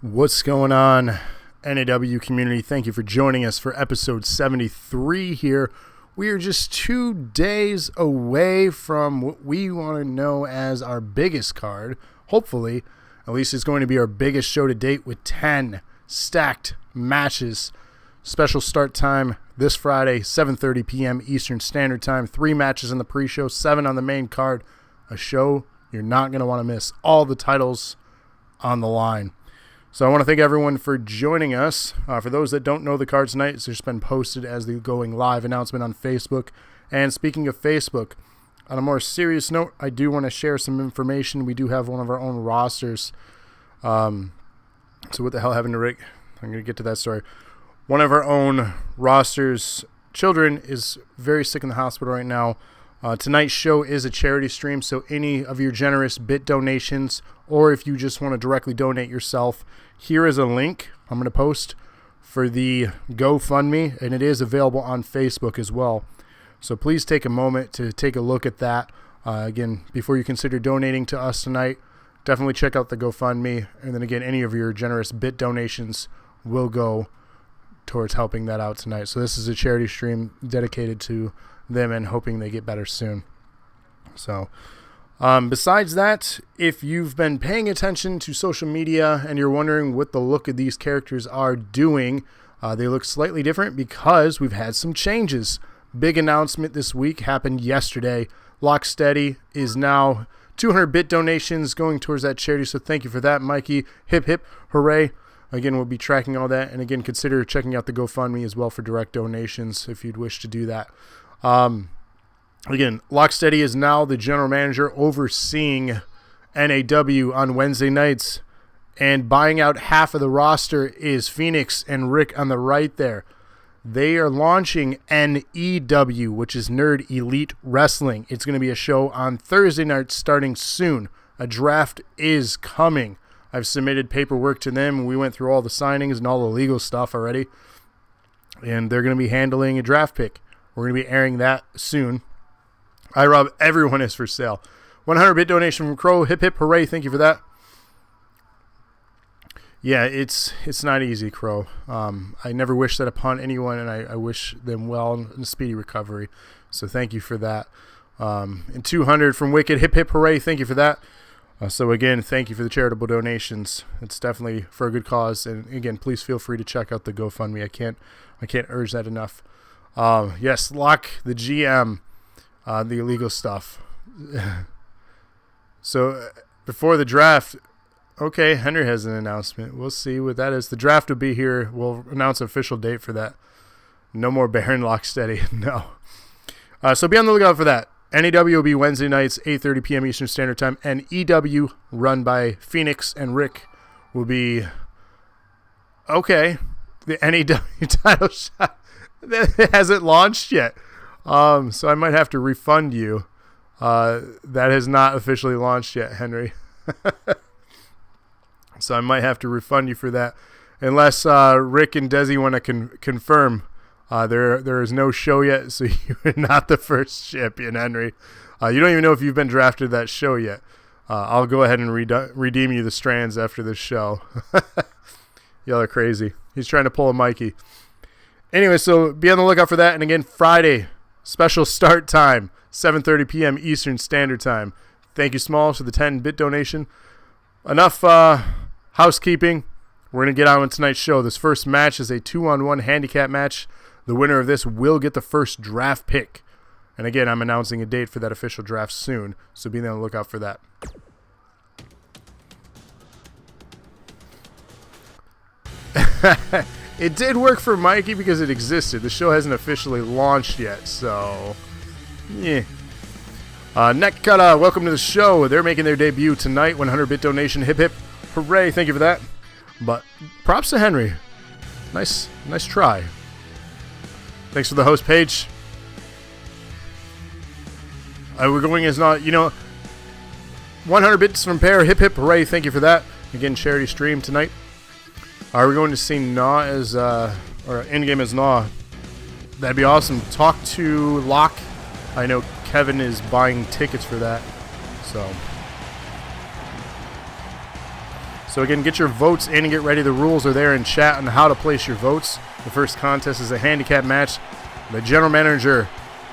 What's going on, NAW community? Thank you for joining us for episode 73 here. We are just 2 days away from what we want to know as our biggest card. Hopefully, at least it's going to be our biggest show to date with 10 stacked matches. Special start time this Friday, 7:30 p.m. Eastern Standard Time. 3 matches in the pre-show, 7 on the main card. A show you're not going to want to miss. All the titles on the line. So I want to thank everyone for joining us. For those that don't know the card tonight, it's just been posted as the going live announcement on Facebook. And speaking of Facebook, on a more serious note, I do want to share some information. We do have one of our own rosters. So what the hell happened to Rick? I'm going to get to that story. One of our own rosters' children is very sick in the hospital right now. Tonight's show is a charity stream, so any of your generous bit donations, or if you just want to directly donate yourself, here is a link I'm going to post for the GoFundMe, and it is available on Facebook as well. So please take a moment to take a look at that. Again, before you consider donating to us tonight, definitely check out the GoFundMe, and then again, any of your generous bit donations will go towards helping that out tonight. So this is a charity stream dedicated to them and hoping they get better soon. So besides that, if you've been paying attention to social media and you're wondering what the look of these characters are doing, they look slightly different because we've had some changes. Big announcement this week happened yesterday. Locksteady is now 200 bit donations going towards that charity, so thank you for that, Mikey. Hip hip hooray. Again, we'll be tracking all that, and again, consider checking out the GoFundMe as well for direct donations if you'd wish to do that. Again, Locksteady is now the general manager overseeing NAW on Wednesday nights, and buying out half of the roster is Phoenix and Rick on the right there. They are launching NEW, which is Nerd Elite Wrestling. It's going to be a show on Thursday night starting soon. A draft is coming. I've submitted paperwork to them. We went through all the signings and all the legal stuff already, and they're going to be handling a draft pick. We're going to be airing that soon. iRob, everyone is for sale. 100-bit donation from Crow. Hip, hip, hooray. Thank you for that. Yeah, it's not easy, Crow. I never wish that upon anyone, and I wish them well and a speedy recovery. So thank you for that. And 200 from Wicked. Hip, hip, hooray. Thank you for that. So again, thank you for the charitable donations. It's definitely for a good cause. And again, please feel free to check out the GoFundMe. I can't urge that enough. Yes, lock the GM, the illegal stuff. So before the draft, okay, Henry has an announcement. We'll see what that is. The draft will be here. We'll announce an official date for that. No more Baron Locksteady. No. So be on the lookout for that. NAW will be Wednesday nights, 8:30 p.m. Eastern Standard Time. And EW, run by Phoenix and Rick, will be, okay, the NAW title shot. That hasn't launched yet. So I might have to refund you. That has not officially launched yet, Henry. So I might have to refund you for that. Unless Rick and Desi want to confirm. There is no show yet, so you're not the first champion, Henry. You don't even know if you've been drafted that show yet. I'll go ahead and redeem you the strands after this show. Y'all are crazy. He's trying to pull a Mikey. Anyway, so be on the lookout for that. And again, Friday, special start time, 7:30 p.m. Eastern Standard Time. Thank you, Smalls, for the 10-bit donation. Enough housekeeping. We're going to get on with tonight's show. This first match is a 2-on-1 handicap match. The winner of this will get the first draft pick. And again, I'm announcing a date for that official draft soon, so be on the lookout for that. It did work for Mikey because it existed. The show hasn't officially launched yet, so yeah. Netkata, welcome to the show. They're making their debut tonight. 100-bit donation. Hip hip hooray! Thank you for that. But props to Henry. Nice try. Thanks for the host page. We're going as not, 100 bits from Pear. Hip hip hooray! Thank you for that. Again, charity stream tonight. Are we going to see NAW as, or in-game as NAW? That'd be awesome. Talk to Locke. I know Kevin is buying tickets for that. So again, get your votes in and get ready. The rules are there in chat on how to place your votes. The first contest is a handicap match. The general manager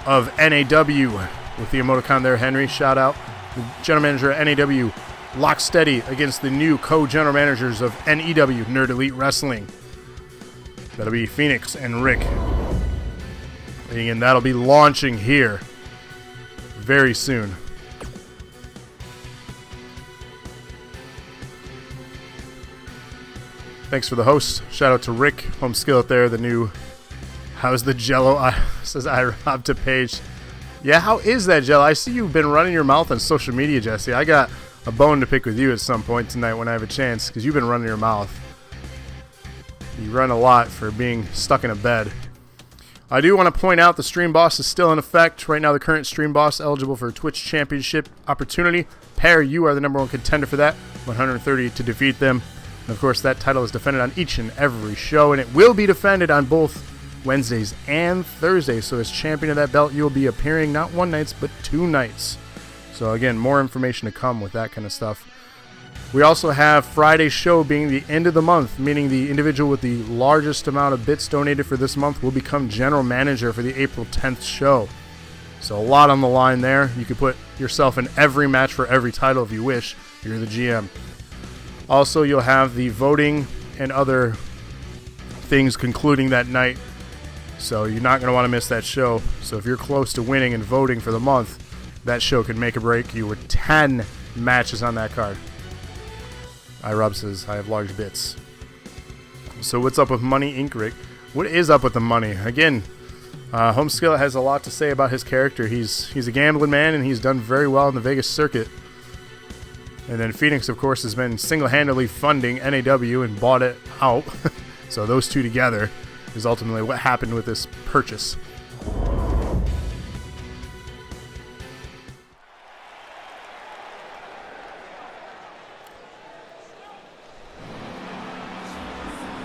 of NAW, with the emoticon there, Henry, shout out. The general manager of NAW, lock steady against the new co-general managers of NEW, Nerd Elite Wrestling. That'll be Phoenix and Rick. And again, that'll be launching here very soon. Thanks for the host. Shout out to Rick, home skillet there, the new How's the Jello? Says I robbed to page. Yeah, how is that, Jello? I see you've been running your mouth on social media, Jesse. I got a bone to pick with you at some point tonight when I have a chance, because you've been running your mouth. You run a lot for being stuck in a bed. I do want to point out the Stream Boss is still in effect. Right now, the current Stream Boss eligible for a Twitch Championship opportunity. Pair, you are the #1 contender for that. 130 to defeat them. And of course, that title is defended on each and every show, and it will be defended on both Wednesdays and Thursdays. So as champion of that belt, you will be appearing not one night, but 2 nights. So again, more information to come with that kind of stuff. We also have Friday's show being the end of the month, meaning the individual with the largest amount of bits donated for this month will become general manager for the April 10th show. So a lot on the line there. You could put yourself in every match for every title if you wish. You're the GM. Also, you'll have the voting and other things concluding that night. So you're not going to want to miss that show. So if you're close to winning and voting for the month, that show could make or break you with 10 matches on that card. iRob says, I have large bits. So what's up with Money Inc., Rick? What is up with the money? Again, Home Skillet has a lot to say about his character. He's a gambling man, and he's done very well in the Vegas circuit. And then Phoenix, of course, has been single-handedly funding NAW and bought it out. So those two together is ultimately what happened with this purchase.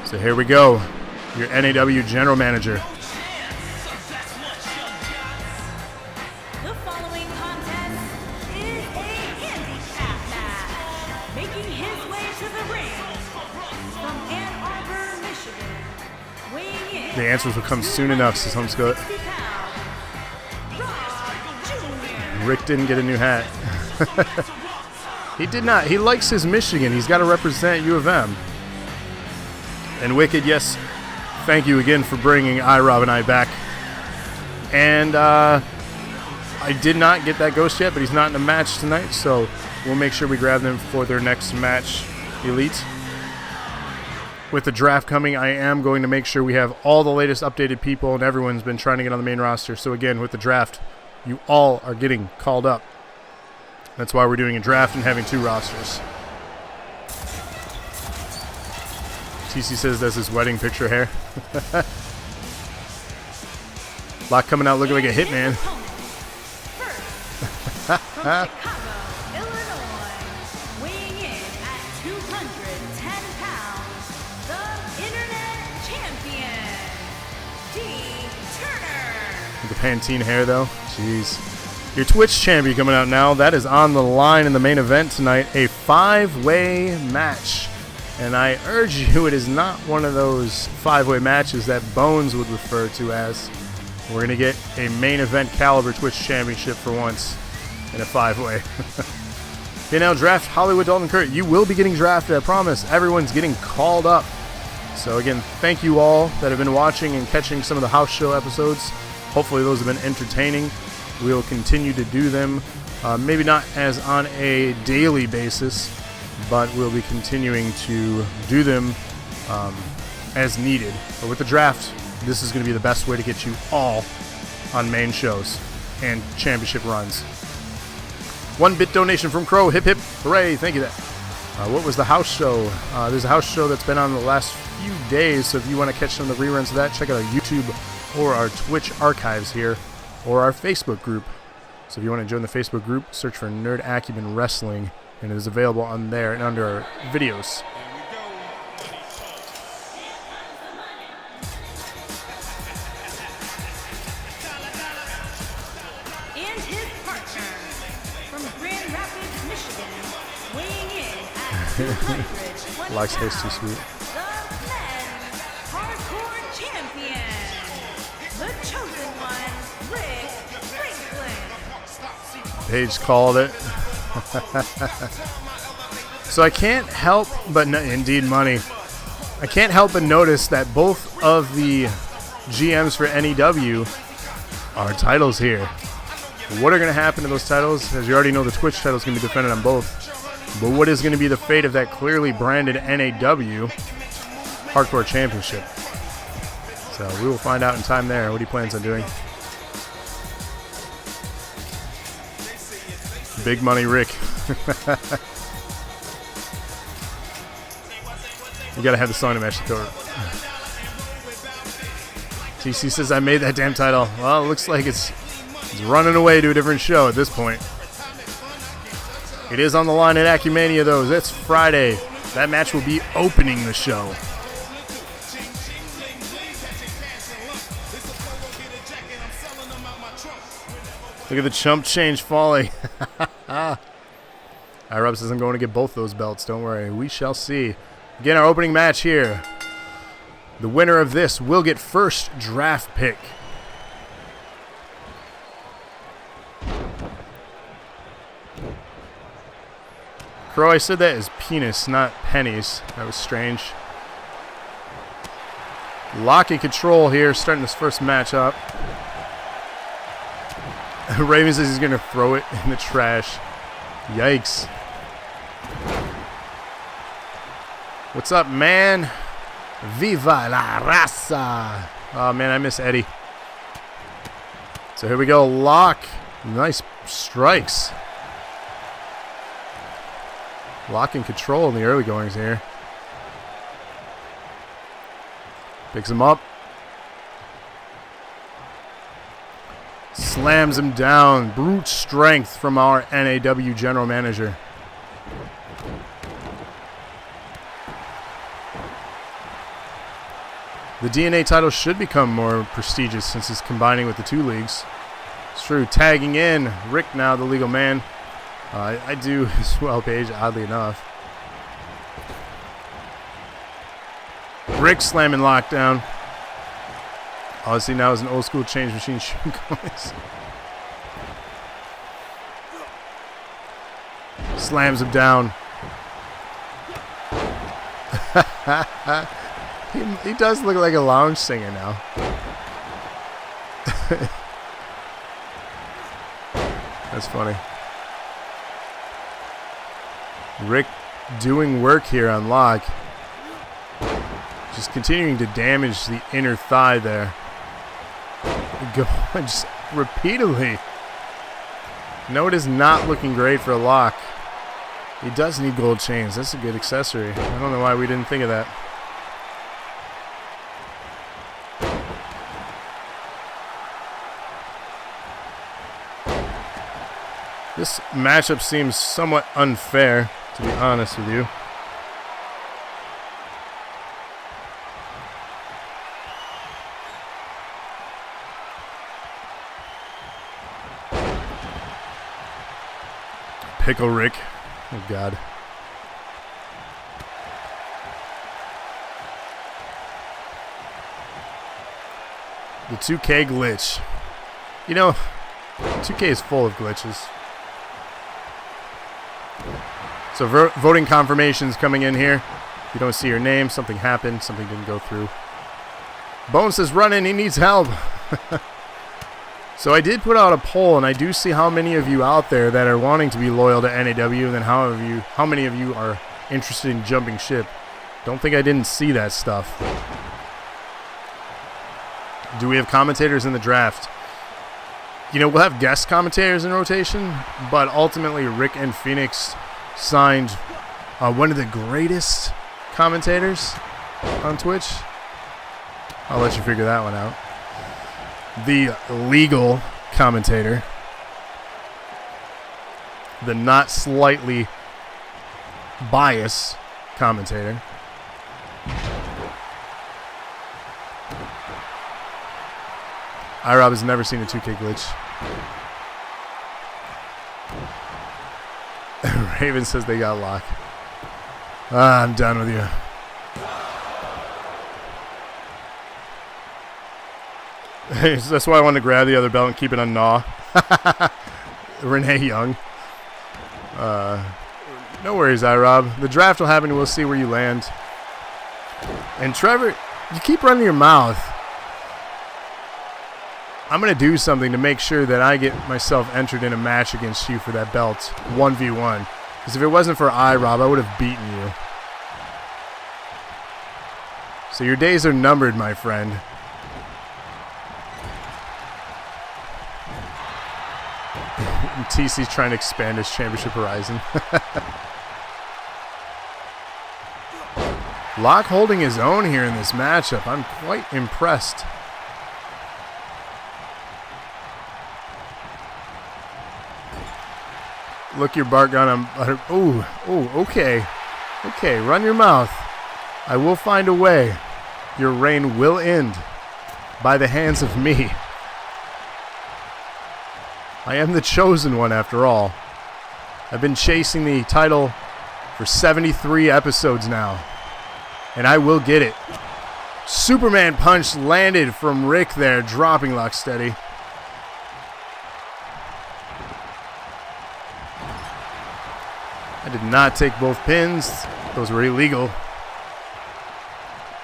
So here we go, your NAW general manager. The following contest is a handicap match. Making his way to the ring from Ann Arbor, Michigan. Weighing in. The answers will come soon enough, says Home Skillet. Rick didn't get a new hat. He did not. He likes his Michigan. He's got to represent U of M. And Wicked, yes, thank you again for bringing iRob and I back. And I did not get that ghost yet, but he's not in a match tonight, so we'll make sure we grab them for their next match, Elite. With the draft coming, I am going to make sure we have all the latest updated people, and everyone's been trying to get on the main roster. So again, with the draft, you all are getting called up. That's why we're doing a draft and having 2 rosters. TC says that's his wedding picture hair. Lot coming out looking like a hitman. From Chicago, Illinois, weighing in at 210 pounds, the Internet Champion, D. Turner. With the Pantene hair, though. Jeez. Your Twitch champion coming out now. That is on the line in the main event tonight. A 5-way match. And I urge you, it is not one of those 5-way matches that Bones would refer to as. We're going to get a main event caliber Twitch championship for once in a 5-way. Okay, now draft Hollywood Dalton Kurt. You will be getting drafted, I promise. Everyone's getting called up. So again, thank you all that have been watching and catching some of the house show episodes. Hopefully those have been entertaining. We'll continue to do them, maybe not as on a daily basis, but we'll be continuing to do them as needed. But with the draft, this is going to be the best way to get you all on main shows and championship runs. 1-bit donation from Crow. Hip hip hooray. Thank you. What was the house show? There's a house show that's been on the last few days, so if you want to catch some of the reruns of that, check out our YouTube or our Twitch archives here or our Facebook group. So if you want to join the Facebook group, search for Nerd Acumen Wrestling, and it is available on there and under our videos. And his partner from Grand Rapids, Michigan, weighing in at Likes tastes too sweet. The men's hardcore champion, the chosen one, Rick Franklin. Paige called it. So I can't help but indeed money. I can't help but notice that both of the GMs for NEW are titles here. What are going to happen to those titles? As you already know, the Twitch title is going to be defended on both. But what is going to be the fate of that clearly branded NAW Hardcore Championship? So we will find out in time there what he plans on doing. Big money Rick. You got to have the song to match the cover. TC says, I made that damn title. Well, it looks like it's running away to a different show at this point. It is on the line at Acumania, though. That's Friday. That match will be opening the show. Look at the chump change falling. Rob says I'm going to get both those belts. Don't worry. We shall see. Again, our opening match here. The winner of this will get first draft pick. Crow, I said that as penis, not pennies. That was strange. Lock and control here, starting this first match up. Raven says he's going to throw it in the trash. Yikes. What's up, man? Viva la raza. Oh, man, I miss Eddie. So here we go. Lock. Nice strikes. Lock and control in the early goings here. Picks him up. Slams him down. Brute strength from our NAW general manager. The DNA title should become more prestigious since it's combining with the two leagues. It's true. Tagging in. Rick now the legal man. I do as well, Paige, oddly enough. Rick slamming lockdown. All I see now is an old school change machine shooting coins. Slams him down. He does look like a lounge singer now. That's funny. Rick doing work here on Lock. Just continuing to damage the inner thigh there. Go just repeatedly. No, it is not looking great for a Lock. He does need gold chains. That's a good accessory. I don't know why we didn't think of that. This matchup seems somewhat unfair, to be honest with you. Pickle Rick. Oh, God. The 2K glitch. You know, 2K is full of glitches. So voting confirmations coming in here. You don't see your name. Something happened. Something didn't go through. Bone says run in. He needs help. So I did put out a poll, and I do see how many of you out there that are wanting to be loyal to NAW, and then how many of you are interested in jumping ship. Don't think I didn't see that stuff. Do we have commentators in the draft? You know, we'll have guest commentators in rotation, but ultimately Rick and Phoenix signed one of the greatest commentators on Twitch. I'll let you figure that one out. The legal commentator. The not slightly biased commentator. iRob has never seen a 2K glitch. Raven says they got locked. I'm done with you. That's why I wanted to grab the other belt and keep it on NAW. Renee Young. No worries, iRob. The draft will happen and we'll see where you land. And Trevor, you keep running your mouth. I'm going to do something to make sure that I get myself entered in a match against you for that belt. 1v1. Because if it wasn't for iRob, I would have beaten you. So your days are numbered, my friend. TC's trying to expand his championship horizon. Locke holding his own here in this matchup. I'm quite impressed. Look your Bart gun. Ooh, okay. Okay, run your mouth. I will find a way. Your reign will end by the hands of me. I am the chosen one after all. I've been chasing the title for 73 episodes now. And I will get it. Superman punch landed from Rick there, dropping Locksteady. I did not take both pins. Those were illegal.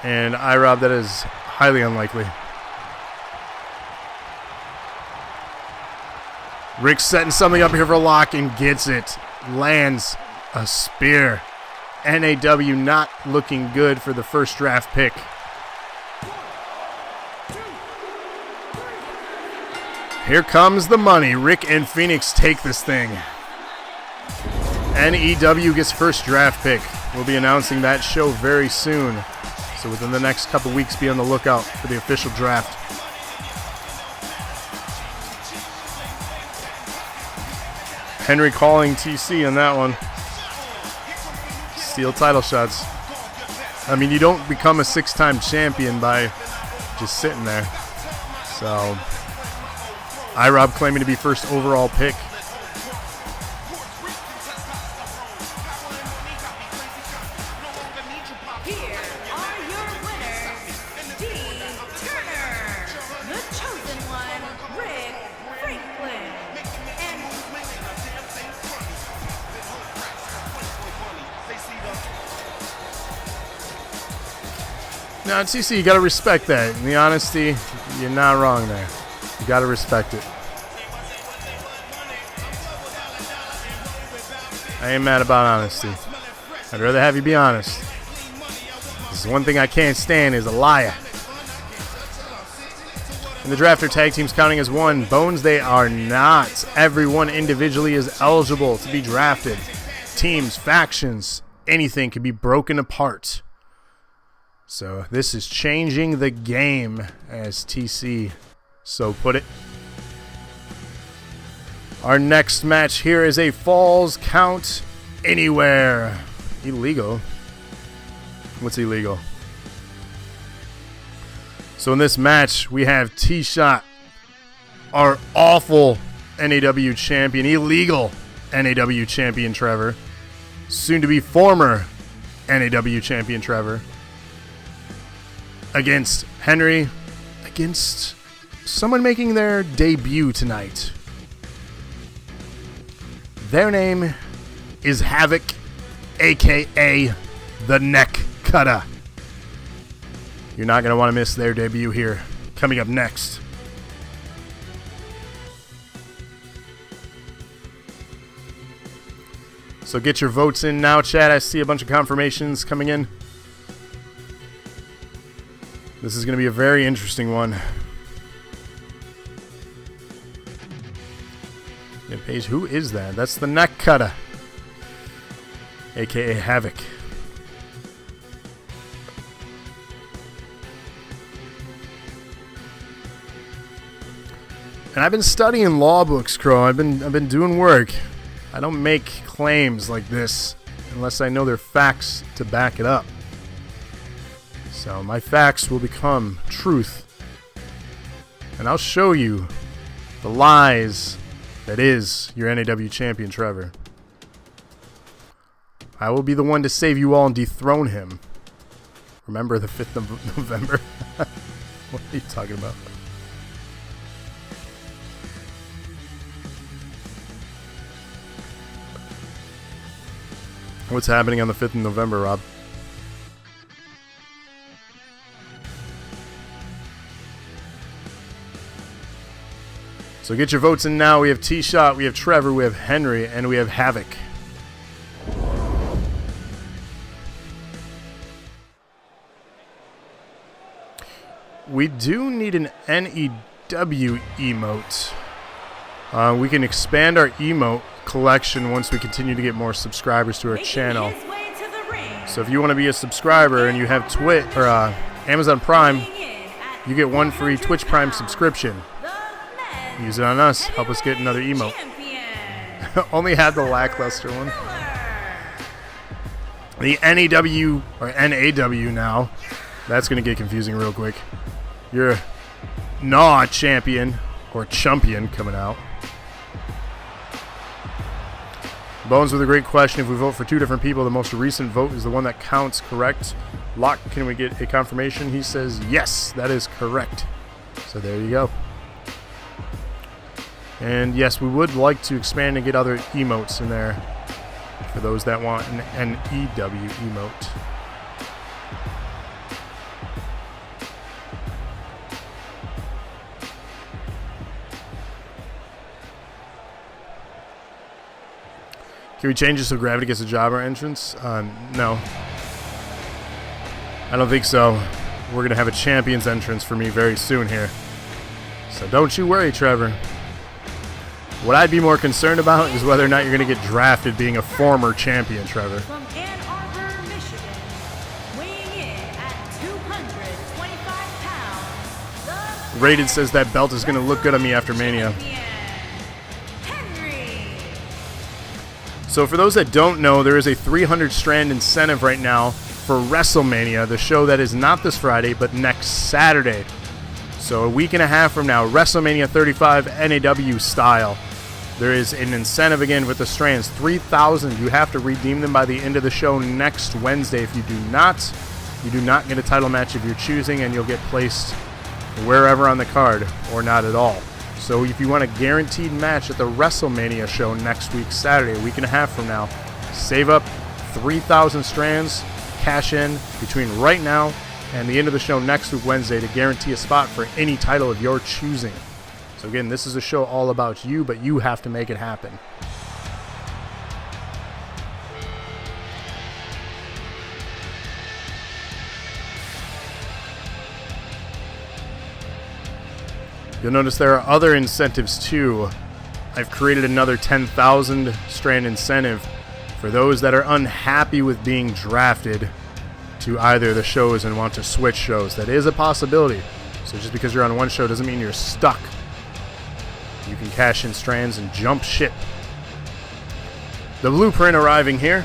And iRob, that is highly unlikely. Rick's setting something up here for Locke and gets it. Lands a spear. NAW not looking good for the first draft pick. Here comes the money. Rick and Phoenix take this thing. NEW gets first draft pick. We'll be announcing that show very soon. So within the next couple weeks, be on the lookout for the official draft. Henry calling TC on that one. Steal title shots. I mean, you don't become a 6-time champion by just sitting there. So, iRob claiming to be first overall pick. Here are your winners, Turner, the chosen one, Rick Franklin, and Now, TC, you got to respect that. In the honesty, you're not wrong there. You got to respect it. I ain't mad about honesty. I'd rather have you be honest. This is one thing I can't stand is a liar. In the draft, our tag teams counting as one. Bones, they are not. Everyone individually is eligible to be drafted. Teams, factions, anything can be broken apart. So this is changing the game, as TC so put it. Our next match here is a Falls Count Anywhere. Illegal. What's illegal? So in this match, we have T-Shot, our awful NAW champion, illegal NAW champion Trevor, soon to be former NAW champion Trevor, against Henry, against someone making their debut tonight. Their name is Havoc, aka the Neck Cutter. You're not going to want to miss their debut here. Coming up next. So get your votes in now, chat. I see a bunch of confirmations coming in. This is going to be a very interesting one. Yeah, Paige, who is that? That's the Neck Cutter, aka Havoc. And I've been studying law books, Crow. I've been doing work. I don't make claims like this unless I know they're facts to back it up. So my facts will become truth. And I'll show you the lies that is your NAW champion, Trevor. I will be the one to save you all and dethrone him. Remember the 5th of November? What are you talking about? What's happening on the 5th of November, Rob? So get your votes in now. We have T-Shot, we have Trevor, we have Henry, and we have Havoc. We do need an NEW emote. We can expand our emote collection once we continue to get more subscribers to our channel. So if you want to be a subscriber and you have Twitch or Amazon Prime, you get one free Twitch Prime subscription. Use it on us. Help us get another emote. Only had the lackluster one. The NEW or NAW now. That's going to get confusing real quick. You're a NAW champion or chumpion coming out. Bones with a great question. If we vote for two different people, the most recent vote is the one that counts, correct? Locke, can we get a confirmation? He says, yes, that is correct. So there you go. And yes, we would like to expand and get other emotes in there for those that want an NEW emote. Can we change it so Gravity gets a jobber entrance? No. I don't think so. We're going to have a champion's entrance for me very soon here. So don't you worry, Trevor. What I'd be more concerned about is whether or not you're going to get drafted being a former champion, Trevor. From Ann Arbor, Michigan, weighing in at 225 pounds, Rated says that belt is going to look good on me after Mania. So for those that don't know, there is a 300 strand incentive right now for WrestleMania, the show that is not this Friday, but next Saturday. So a week and a half from now, WrestleMania 35 NAW style. There is an incentive again with the strands, 3,000. You have to redeem them by the end of the show next Wednesday. If you do not get a title match of your choosing, and you'll get placed wherever on the card or not at all. So if you want a guaranteed match at the WrestleMania show next week, Saturday, a week and a half from now, save up 3,000 strands, cash in between right now and the end of the show next week, Wednesday, to guarantee a spot for any title of your choosing. So again, this is a show all about you, but you have to make it happen. You'll notice there are other incentives too. I've created another 10,000 strand incentive for those that are unhappy with being drafted to either of the shows and want to switch shows. That is a possibility. So just because you're on one show doesn't mean you're stuck. You can cash in strands and jump ship. The blueprint arriving here.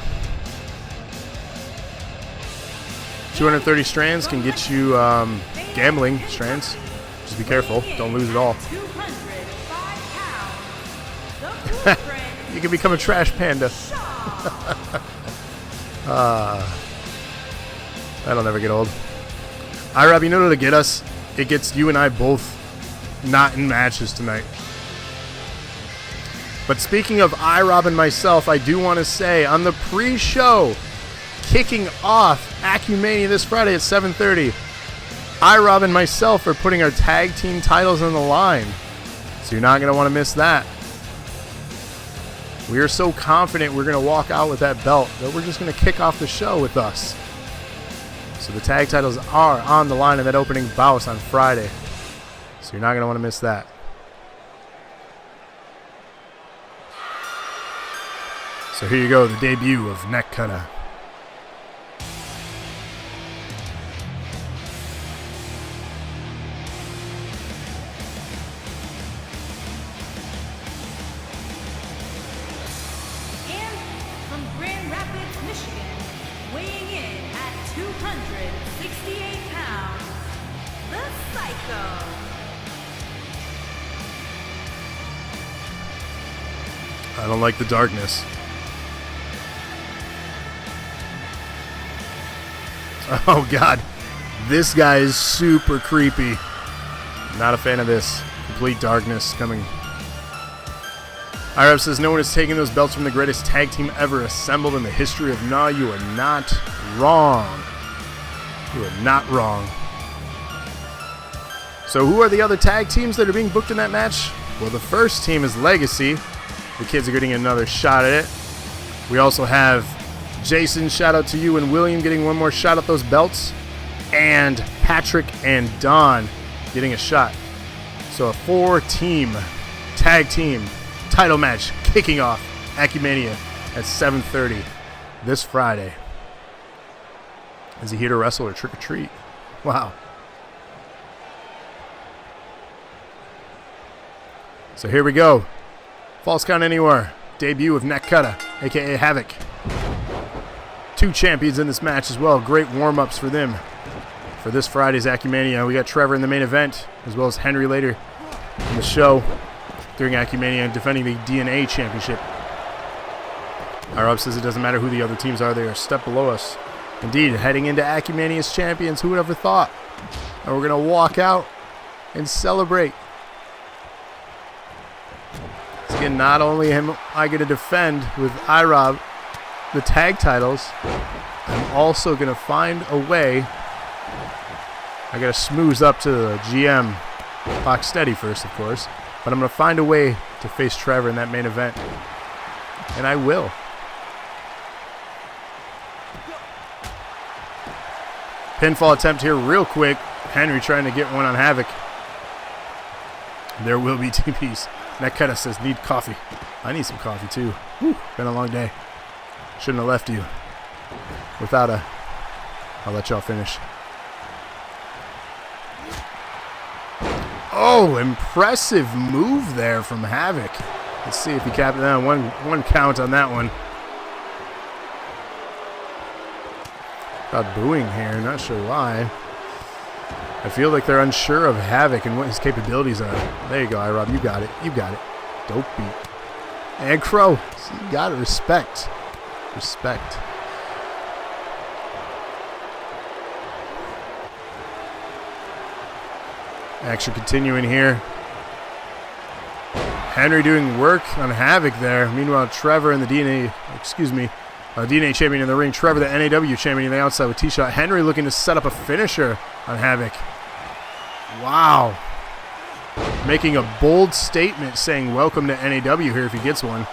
230 strands can get you gambling strands. Just be careful. Don't lose it all. You can become a trash panda. That'll never get old. Rob, you know what to get us? It gets you and I both not in matches tonight. But speaking of Rob and myself, I do want to say on the pre-show, kicking off Acumania this Friday at 7:30, Rob and myself are putting our tag team titles on the line. So you're not going to want to miss that. We are so confident we're going to walk out with that belt that we're just going to kick off the show with us. So the tag titles are on the line in that opening bout on Friday. So you're not going to want to miss that. So here you go, the debut of Neck Cutter. I don't like the darkness. Oh, God. This guy is super creepy. Not a fan of this. Complete darkness coming. IRF says, no one is taking those belts from the greatest tag team ever assembled in the history of NAW. You are not wrong. You are not wrong. So who are the other tag teams that are being booked in that match? Well, the first team is Legacy. The kids are getting another shot at it. We also have Jason, shout out to you, and William getting one more shot at those belts. And Patrick and Don getting a shot. So a 4-team tag team title match kicking off Acumania at 7:30 this Friday. Is he here to wrestle or trick or treat? Wow. So here we go. False Count Anywhere. Debut of Nakata, a.k.a. Havoc. 2 champions in this match as well. Great warm-ups for them for this Friday's Acumania. We got Trevor in the main event, as well as Henry later in the show during Acumania, defending the DNA Championship. Our up says it doesn't matter who the other teams are, they are a step below us. Indeed, heading into Acumania as champions, who would ever thought? And we're going to walk out and celebrate. So again, not only am I going to defend with IROB the tag titles, I'm also going to find a way. I got to smooth up to the GM, box steady first, of course. But I'm going to find a way to face Trevor in that main event. And I will. Pinfall attempt here real quick. Henry trying to get one on Havoc. There will be TPs. Nakata says, need coffee. I need some coffee too. Whew, been a long day. Shouldn't have left you without a... I'll let y'all finish. Oh, impressive move there from Havoc. Let's see if he capped it down. One count on that one. Got booing here, not sure why. I feel like they're unsure of Havoc and what his capabilities are. There you go, iRob. You got it. You got it. Dope beat. And Crow. So you got it. Respect. Respect. Action continuing here. Henry doing work on Havoc there. Meanwhile, Trevor and the DNA champion in the ring. Trevor, the NAW champion, on the outside with T-Shot. Henry looking to set up a finisher on Havoc. Wow. Making a bold statement saying welcome to NAW here if he gets one.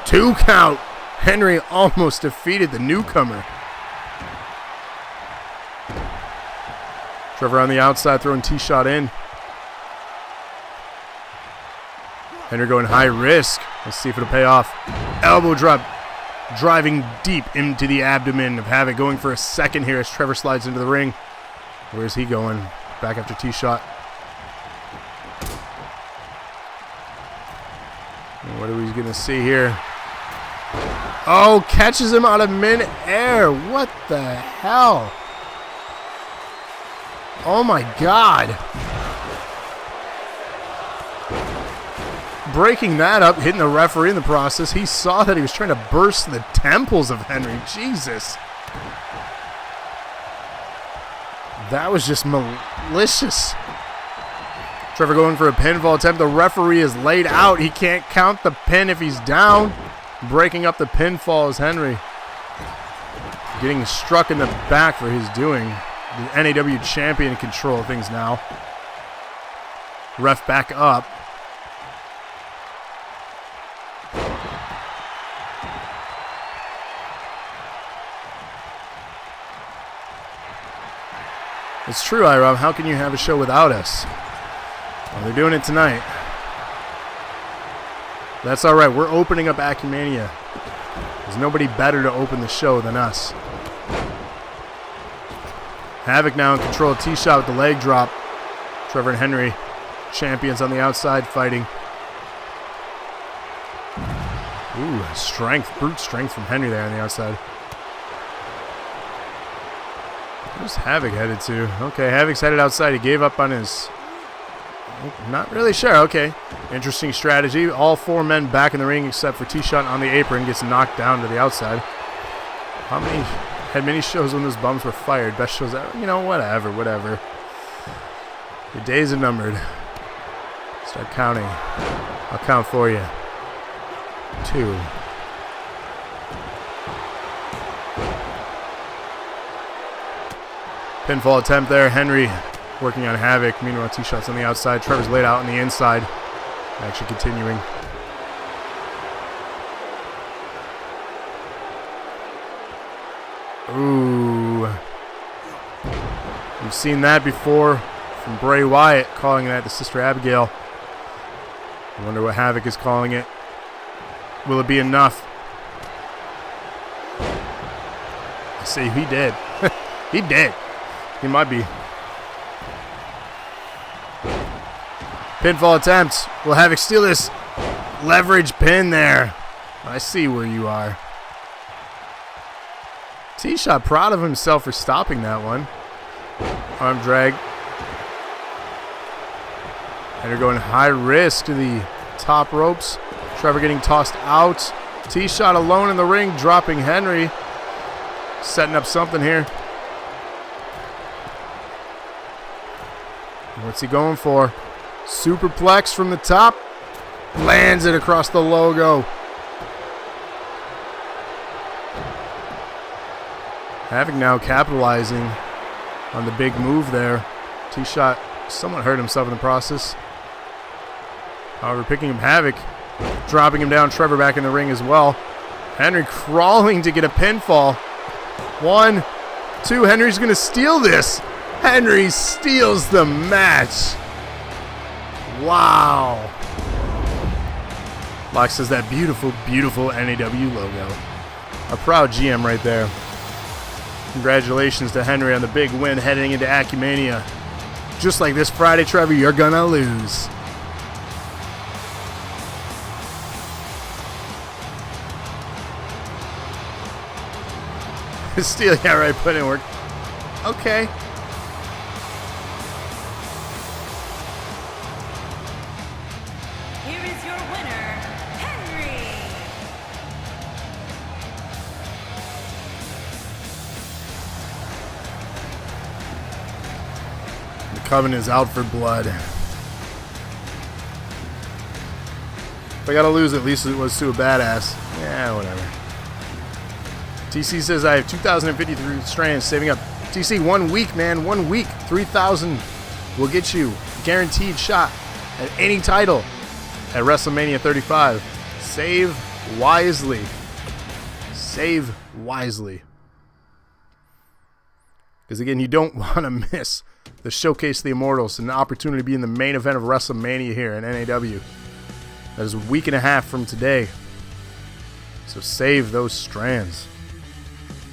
2 count. Henry almost defeated the newcomer. Trevor on the outside throwing T-Shot in. Henry going high risk. Let's see if it'll pay off. Elbow drop. Driving deep into the abdomen of Havoc. Going for a second here as Trevor slides into the ring. Where's he going? Back after T-Shot. What are we going to see here? Oh, catches him out of mid-air. What the hell? Oh my God. Breaking that up, hitting the referee in the process. He saw that he was trying to burst the temples of Henry. Jesus. That was just malicious. Trevor going for a pinfall attempt. The referee is laid out. He can't count the pin if he's down. Breaking up the pinfall is Henry. Getting struck in the back for his doing. The NAW champion in control of things now. Ref back up. It's true, iRob. How can you have a show without us? Well, they're doing it tonight. That's all right. We're opening up Acumania. There's nobody better to open the show than us. Havoc now in control of T-Shot with the leg drop. Trevor and Henry, champions on the outside fighting. Ooh, strength, brute strength from Henry there on the outside. Where's Havoc headed to? Okay, Havoc's headed outside. He gave up on his... Not really sure. Okay. Interesting strategy. All 4 men back in the ring except for T-Shot on the apron. Gets knocked down to the outside. How many Had many shows when those bums were fired. Best shows ever. You know, whatever. Your days are numbered. Start counting. I'll count for you. 2. Pinfall attempt there. Henry working on Havoc. Meanwhile, T-Shot's on the outside. Trevor's laid out on the inside. Action continuing. Ooh. We've seen that before from Bray Wyatt calling that to Sister Abigail. I wonder what Havoc is calling it. Will it be enough? See, he did. He did. He might be. Pinfall attempt. Will Havoc steal this? Leverage pin there. I see where you are. T-Shot proud of himself for stopping that one. Arm drag. And they're going high risk to the top ropes. Trevor getting tossed out. T-Shot alone in the ring, dropping Henry. Setting up something here. What's he going for? Superplex from the top. Lands it across the logo. Havoc now capitalizing on the big move there. T-Shot somewhat hurt himself in the process. However, picking up Havoc, dropping him down. Trevor back in the ring as well. Henry crawling to get a pinfall. 1, 2. Henry's going to steal this. Henry steals the match. Wow. Locke says that beautiful, beautiful NAW logo. A proud GM right there. Congratulations to Henry on the big win heading into Acumania. Just like this Friday, Trevor, you're gonna lose. Steal, yeah, right, put in work. Okay. Here is your winner, Henry. The Coven is out for blood. If I gotta lose, at least it was to a badass. Yeah, whatever. TC says I have 2,053 strands saving up. TC, 1 week, man. 1 week. 3,000 will get you a guaranteed shot at any title at WrestleMania 35. Save wisely. Save wisely. Because, again, you don't want to miss the Showcase of the Immortals and the opportunity to be in the main event of WrestleMania here in NAW. That is a week and a half from today. So save those strands.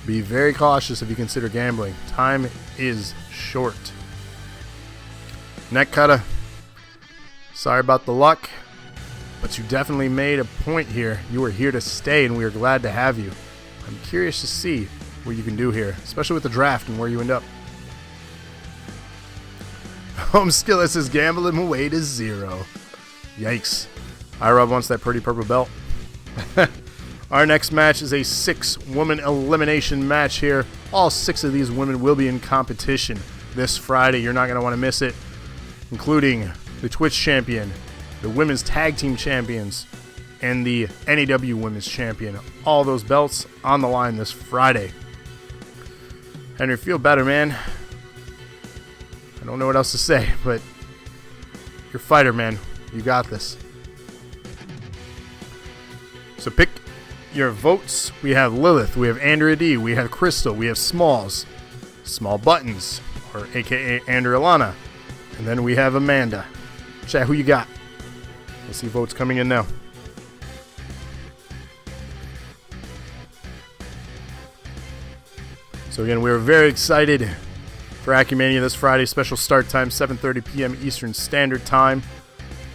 Be very cautious if you consider gambling. Time is short. Neck cutter. Sorry about the luck, but you definitely made a point here. You are here to stay, and we are glad to have you. I'm curious to see what you can do here, especially with the draft and where you end up. Home Skillet says gambling away to 0. Yikes. iRob wants that pretty purple belt. Our next match is a 6-woman elimination match here. All 6 of these women will be in competition this Friday. You're not going to want to miss it, including the Twitch champion, the women's tag team champions, and the NAW women's champion. All those belts on the line this Friday. Henry, feel better, man. I don't know what else to say, but you're a fighter, man. You got this. So pick your votes. We have Lilith, we have Andrea D, we have Crystal, we have Smalls, Small Buttons, or aka Andrea Lana, and then we have Amanda. Chat, who you got? Let's see votes coming in now. So again, we're very excited for Acumania this Friday. Special start time, 7:30 p.m. Eastern Standard Time.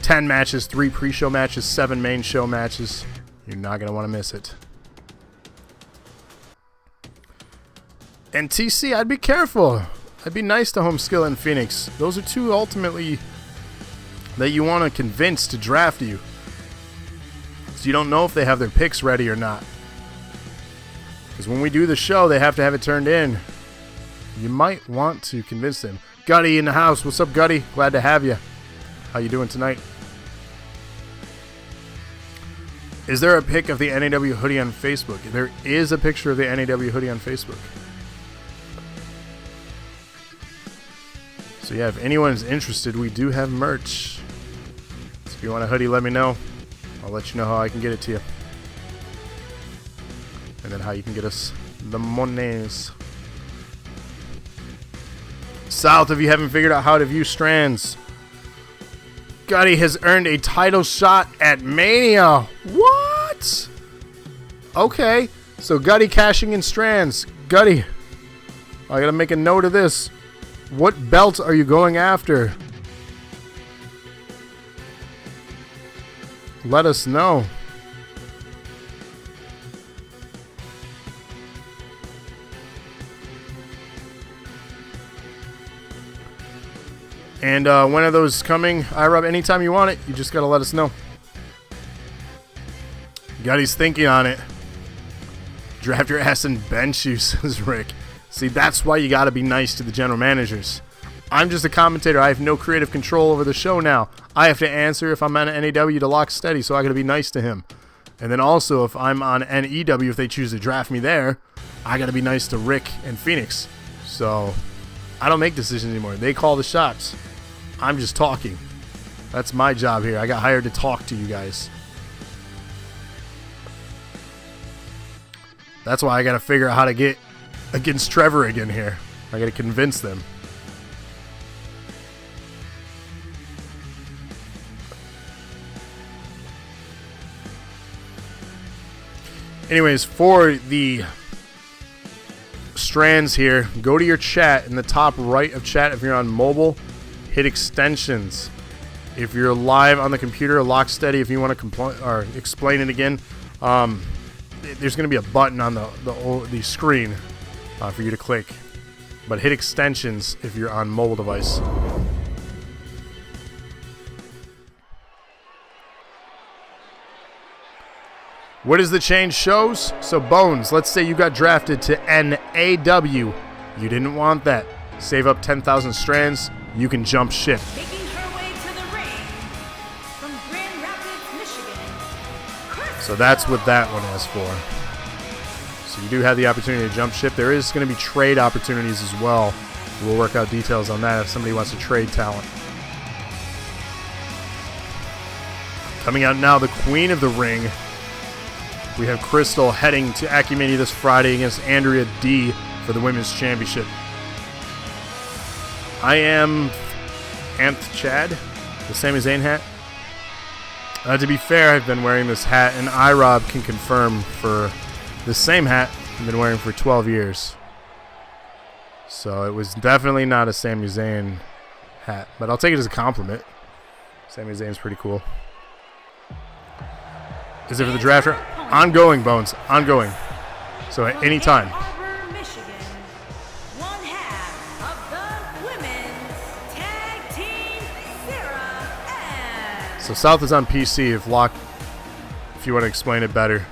10 matches, 3 pre-show matches, 7 main show matches. You're not going to want to miss it. And TC, I'd be careful. I'd be nice to Home Skill and Phoenix. Those are 2 ultimately that you want to convince to draft you. So you don't know if they have their picks ready or not. Because when we do the show, they have to have it turned in. You might want to convince them. Gutty in the house. What's up, Gutty? Glad to have you. How you doing tonight? Is there a pic of the NAW hoodie on Facebook? There is a picture of the NAW hoodie on Facebook. So yeah, if anyone's interested, we do have merch. So if you want a hoodie, let me know. I'll let you know how I can get it to you. And then how you can get us the monies. South, if you haven't figured out how to view strands, Gutty has earned a title shot at Mania. What? Okay, so Gutty cashing in strands. Gutty, I gotta make a note of this. What belt are you going after? Let us know. And when are those coming? iRub, anytime you want it, you just gotta let us know. Gutty's thinking on it. Draft your ass in bench you, says Rick. See, that's why you gotta be nice to the general managers. I'm just a commentator. I have no creative control over the show now. I have to answer if I'm on NAW to Lock Steady, so I gotta be nice to him. And then also, if I'm on NEW, if they choose to draft me there, I gotta be nice to Rick and Phoenix. So, I don't make decisions anymore. They call the shots. I'm just talking. That's my job here. I got hired to talk to you guys. That's why I got to figure out how to get against Trevor again here. I got to convince them. Anyways, for the strands here, go to your chat in the top right of chat if you're on mobile. Hit extensions. If you're live on the computer, Lock Steady. If you want to explain it again, there's going to be a button on the screen for you to click. But hit extensions if you're on mobile device. What is the change shows? So Bones, let's say you got drafted to NAW. You didn't want that. Save up 10,000 strands. You can jump ship. Making her way to the ring from Grand Rapids, Michigan. So that's what that one is for. So you do have the opportunity to jump ship. There is going to be trade opportunities as well. We'll work out details on that if somebody wants to trade talent. Coming out now, the Queen of the Ring. We have Crystal heading to Acumen this Friday against Andrea D for the Women's Championship. I am Anth Chad, the Sami Zayn hat. To be fair, I've been wearing this hat, and iRob can confirm for the same hat I've been wearing for 12 years. So it was definitely not a Sami Zayn hat, but I'll take it as a compliment. Sami Zayn's pretty cool. Is it for the drafter? Ongoing, Bones. Ongoing. So at any time. So South is on PC if you want to explain it better.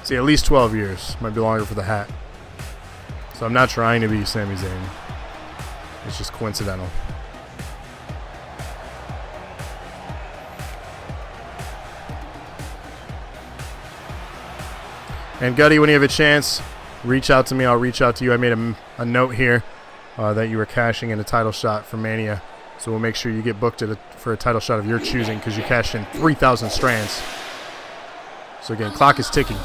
See, at least 12 years. Might be longer for the hat. So I'm not trying to be Sami Zayn. It's just coincidental. And Gutty, when you have a chance, reach out to me. I'll reach out to you. I made a note here that you were cashing in a title shot for Mania. So we'll make sure you get booked for a title shot of your choosing because you cashed in 3,000 strands. So again, clock is ticking.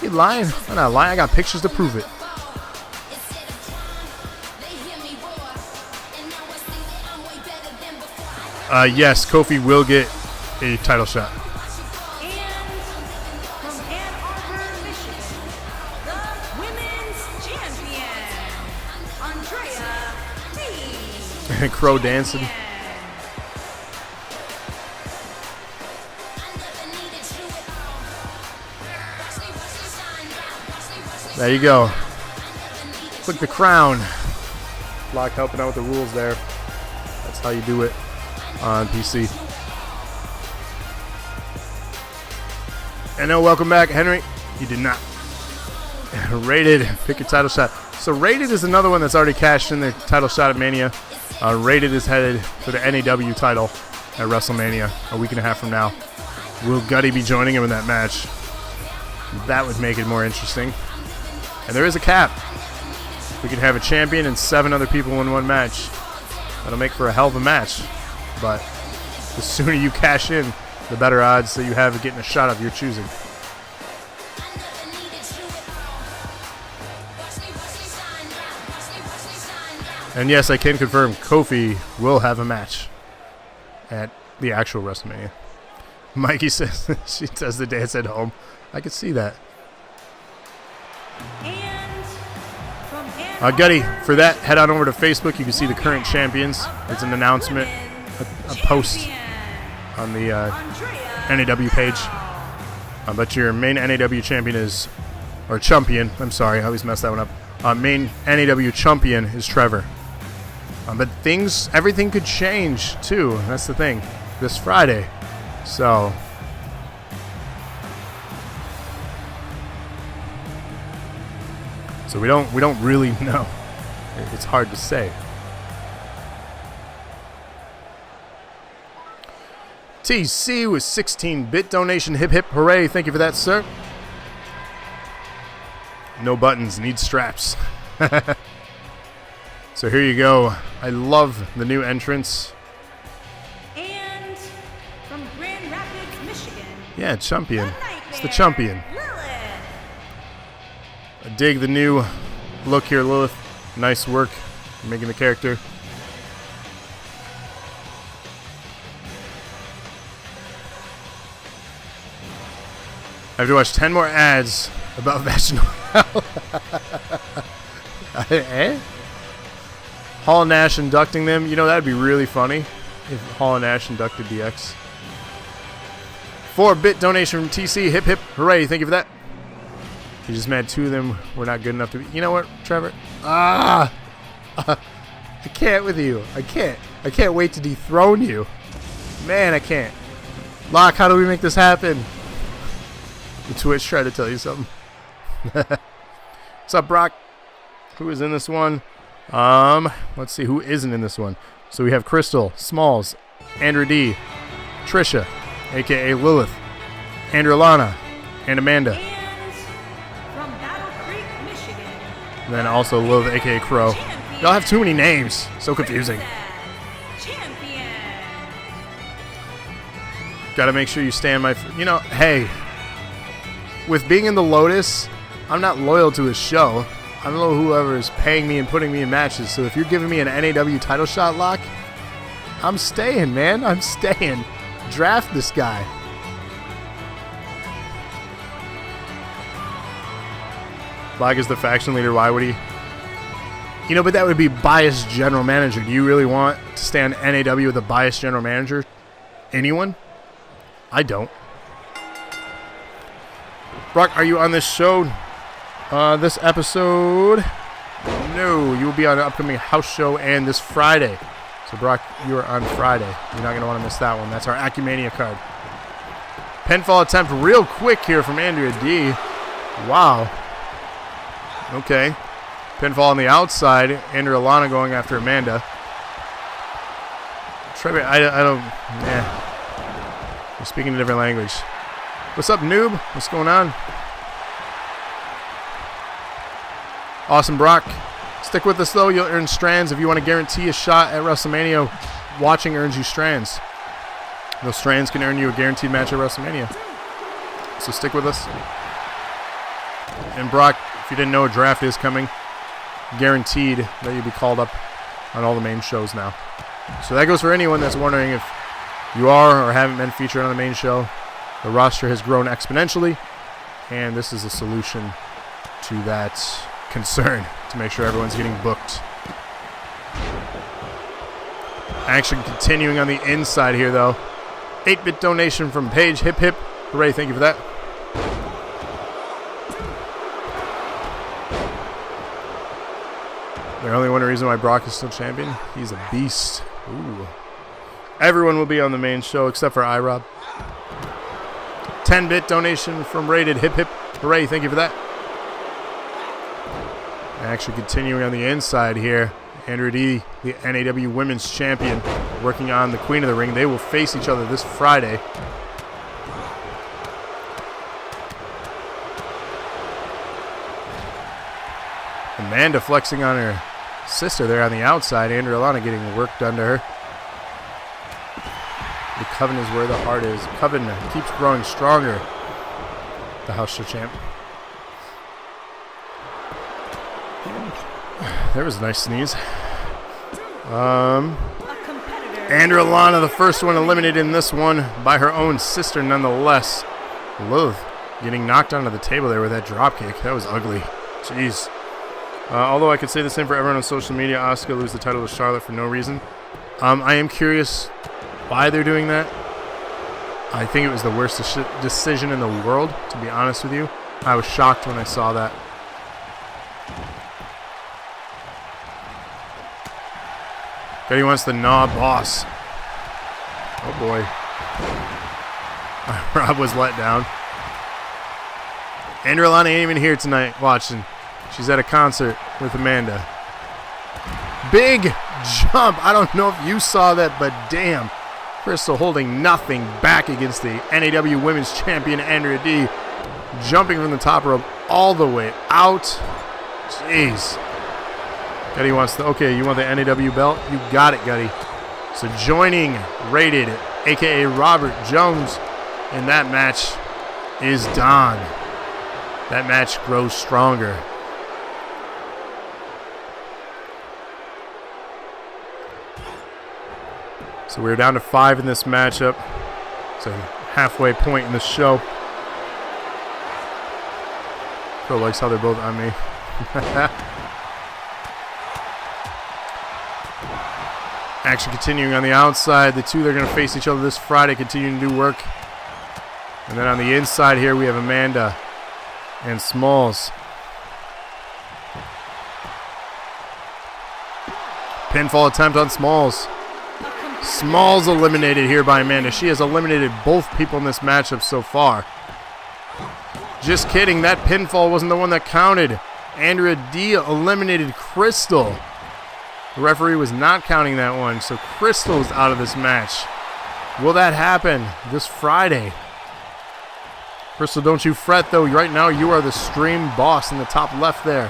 You lying? I'm not lying. I got pictures to prove it. Yes, Kofi will get a title shot. Crow dancing. There you go. Click the crown. Lock helping out with the rules there. That's how you do it on PC. And now welcome back, Henry. He did not. Rated, pick your title shot. So Rated is another one that's already cashed in their title shot at Mania. Rated is headed for the NAW title at WrestleMania a week and a half from now. Will Gutty be joining him in that match? That would make it more interesting. And there is a cap. We could have a champion and 7 other people in one match. That'll make for a hell of a match. But the sooner you cash in, the better odds that you have of getting a shot of your choosing. And yes, I can confirm Kofi will have a match at the actual WrestleMania. Mikey says she does the dance at home. I could see that. Gutty, for that, head on over to Facebook. You can see the current champions. It's an announcement, a post on the NAW page. But your main NAW champion is, or champion, I'm sorry, I always mess that one up. Main NAW champion is Trevor. But everything could change too. That's the thing. This Friday. So we don't really know. It's hard to say. TC with 16-bit donation. Hip hip hooray. Thank you for that, sir. No buttons, need straps. So here you go. I love the new entrance. And from Grand Rapids, Michigan. Yeah, champion. It's the champion. I dig the new look here, Lilith. Nice work making the character. I have to watch 10 more ads about vaginal health. Eh? Hall and Nash inducting them. You know, that'd be really funny if Hall and Nash inducted DX. 4-bit donation from TC. Hip hip hooray. Thank you for that. You just mad 2 of them were not good enough to be. You know what, Trevor? I can't with you. I can't wait to dethrone you. Man, I can't. Locke, how do we make this happen? The Twitch tried to tell you something. What's up, Brock? Who is in this one? Let's see who isn't in this one. So we have Crystal, Smalls, Andrew D, Trisha, aka Lilith, Andrew Lana, and Amanda. And from Battle Creek, Michigan. And then also Lilith, aka Crow. Y'all have too many names. So confusing. Champion. Gotta make sure you stand my... You know, hey. With being in the Lotus, I'm not loyal to his show. I don't know whoever is paying me and putting me in matches. So if you're giving me an NAW title shot lock, I'm staying, man. I'm staying. Draft this guy. Black is the faction leader. Why would he? You know, but that would be biased general manager. Do you really want to stay on NAW with a biased general manager? Anyone? I don't. Brock, are you on this show? This episode? No, you will be on an upcoming house show and this Friday. So, Brock, you are on Friday. You're not going to want to miss that one. That's our Acumania card. Pinfall attempt real quick here from Andrea D. Wow. Okay. Pinfall on the outside. Andrea Lana going after Amanda. Trevor, I don't... Yeah. We're speaking a different language. What's up, noob? What's going on? Awesome, Brock. Stick with us, though. You'll earn strands. If you want to guarantee a shot at WrestleMania, watching earns you strands. Those strands can earn you a guaranteed match at WrestleMania. So stick with us. And Brock, if you didn't know, a draft is coming. Guaranteed that you'll be called up on all the main shows now. So that goes for anyone that's wondering if you are or haven't been featured on the main show. The roster has grown exponentially, and this is a solution to that concern to make sure everyone's getting booked. Action continuing on the inside here, though. 8-bit donation from Paige. Hip hip hooray! Thank you for that. There's only one reason why Brock is still champion. He's a beast. Ooh. Everyone will be on the main show except for iRob. 10-bit donation from Rated. Hip hip Hooray, thank you for that. Action continuing on the inside here. Andrea D, the NAW Women's Champion, working on the Queen of the Ring. They will face each other this Friday. Amanda flexing on her sister there on the outside. Andrea Lana getting work done to her. The Coven is where the heart is. Coven keeps growing stronger. The house show champ. There was a nice sneeze. Andrea Lana, the first one eliminated in this one by her own sister nonetheless. Lilith getting knocked onto the table there with that dropkick. That was ugly. Jeez. Although I could say the same for everyone on social media, Asuka lose the title to Charlotte for no reason. I am curious why they're doing that. I think it was the worst decision in the world, to be honest with you. I was shocked when I saw that. Betty wants the NAW boss. Oh boy. Rob was let down. Andrea Lana ain't even here tonight watching. She's at a concert with Amanda. Big jump. I don't know if you saw that, but damn. Crystal holding nothing back against the NAW Women's Champion Andrea D. Jumping from the top rope all the way out. Jeez. Gutty wants the, okay, you want the NAW belt? You got it, Gutty. So joining Rated, a.k.a. Robert Jones, in that match is Don. That match grows stronger. So we're down to 5 in this matchup. It's a halfway point in the show. Phil likes how they're both on me. Action continuing on the outside. The two, they're going to face each other this Friday, continuing to do work. And then on the inside here, we have Amanda and Smalls. Pinfall attempt on Smalls. Smalls eliminated here by Amanda. She has eliminated both people in this matchup so far. Just kidding. That pinfall wasn't the one that counted. Andrea D eliminated Crystal. The referee was not counting that one, so Crystal is out of this match. Will that happen this Friday? Crystal, don't you fret, though. Right now, you are the stream boss in the top left there.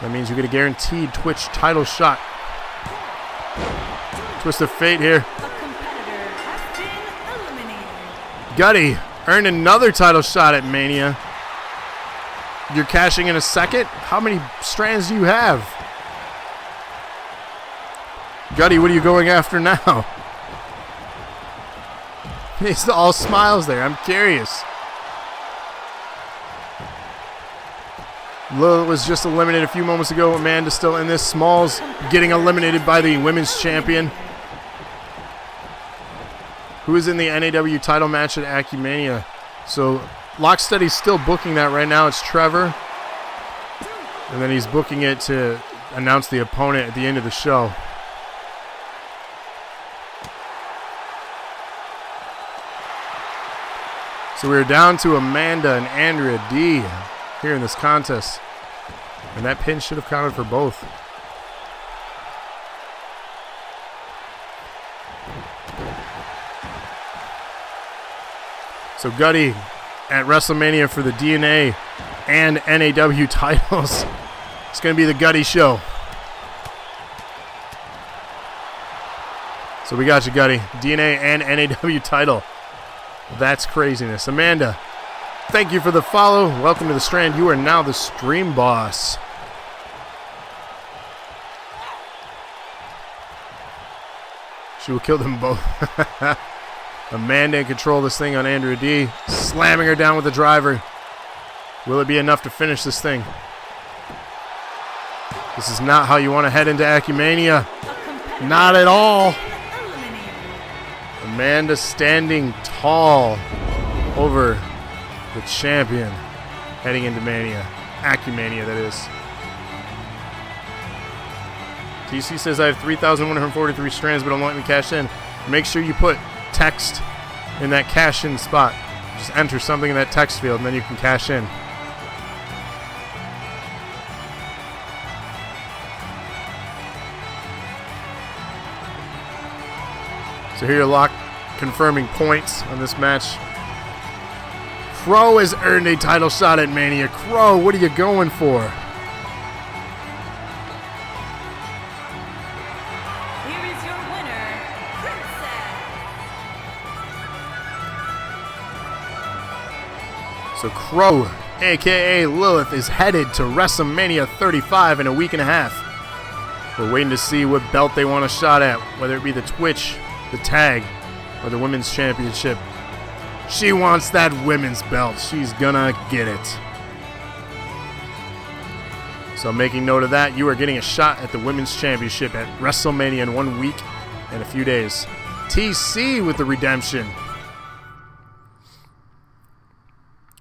That means you get a guaranteed Twitch title shot. Twist of fate here. Gutty earned another title shot at Mania. You're cashing in a second? How many strands do you have? Gutty, what are you going after now? He's all smiles there. I'm curious. Lilith was just eliminated a few moments ago. Amanda still in this. Smalls getting eliminated by the women's champion, who is in the NAW title match at Acumania. So Locksteady's still booking that right now. It's Trevor. And then he's booking it to announce the opponent at the end of the show. So we're down to Amanda and Andrea D here in this contest. And that pin should have counted for both. So Gutty at WrestleMania for the DNA and NAW titles. It's going to be the Gutty show. So we got you, Gutty. DNA and NAW title. That's craziness. Amanda, thank you for the follow. Welcome to the Strand. You are now the stream boss. She will kill them both. Amanda in control of this thing on Andrea D. Slamming her down with the driver. Will it be enough to finish this thing? This is not how you want to head into Acumania. Not at all. Amanda standing tall over the champion heading into Mania. Acumania, that is. TC says, I have 3,143 strands, but don't let me cash in. Make sure you put text in that cash in spot. Just enter something in that text field, and then you can cash in. So here, lock confirming points on this match. Crow has earned a title shot at Mania. Crow, what are you going for? Here is your winner, Princess. So Crow, aka Lilith, is headed to WrestleMania 35 in a week and a half. We're waiting to see what belt they want a shot at, whether it be the Twitch, the tag, or the women's championship. She wants that women's belt. She's gonna get it. So making note of that, you are getting a shot at the women's championship at WrestleMania in 1 week and a few days. TC with the redemption.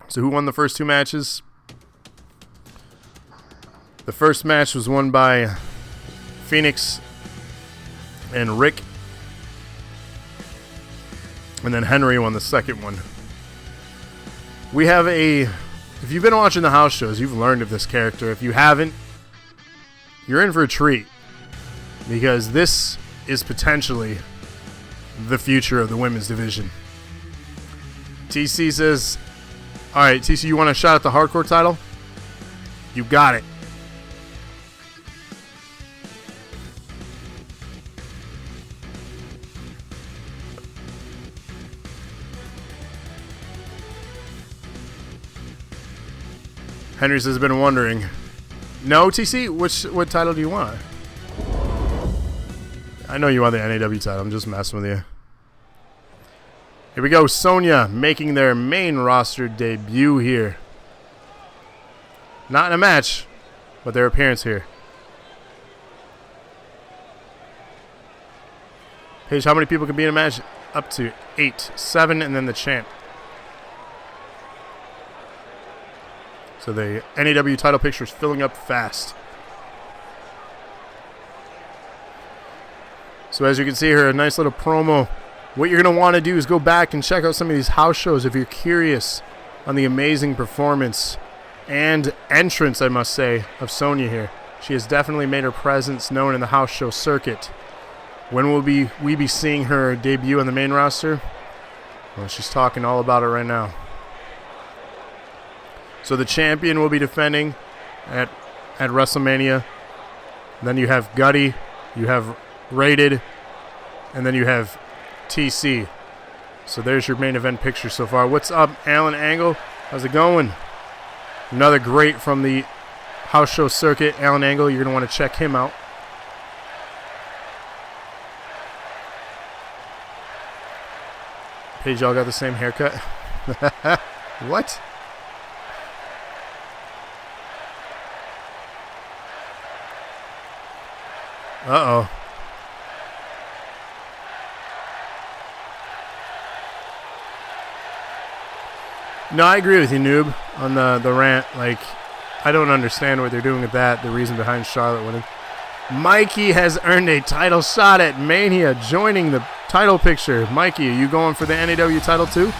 So who won the first two matches? The first match was won by Phoenix and Rick. And then Henry won the second one. We have if you've been watching the house shows, you've learned of this character. If you haven't, you're in for a treat. Because this is potentially the future of the women's division. TC says, alright, TC, you want a shot at the hardcore title? You got it. Henry says, been wondering. No, TC, what title do you want? I know you want the NAW title. I'm just messing with you. Here we go. Sonya making their main roster debut here. Not in a match, but their appearance here. Paige, how many people can be in a match? Up to 8. 7, and then the champ. So the NAW title picture is filling up fast. So as you can see here, a nice little promo. What you're going to want to do is go back and check out some of these house shows if you're curious on the amazing performance and entrance, I must say, of Sonya here. She has definitely made her presence known in the house show circuit. When will we be seeing her debut on the main roster? Well, she's talking all about it right now. So the champion will be defending at WrestleMania. Then you have Gutty, you have Rated, and then you have TC. So there's your main event picture so far. What's up, Alan Angle? How's it going? Another great from the house show circuit, Alan Angle. You're going to want to check him out. Paige, y'all got the same haircut? What? Uh-oh. No, I agree with you, Noob, on the rant. Like, I don't understand what they're doing with that, the reason behind Charlotte winning. Mikey has earned a title shot at Mania, joining the title picture. Mikey, are you going for the NAW title too?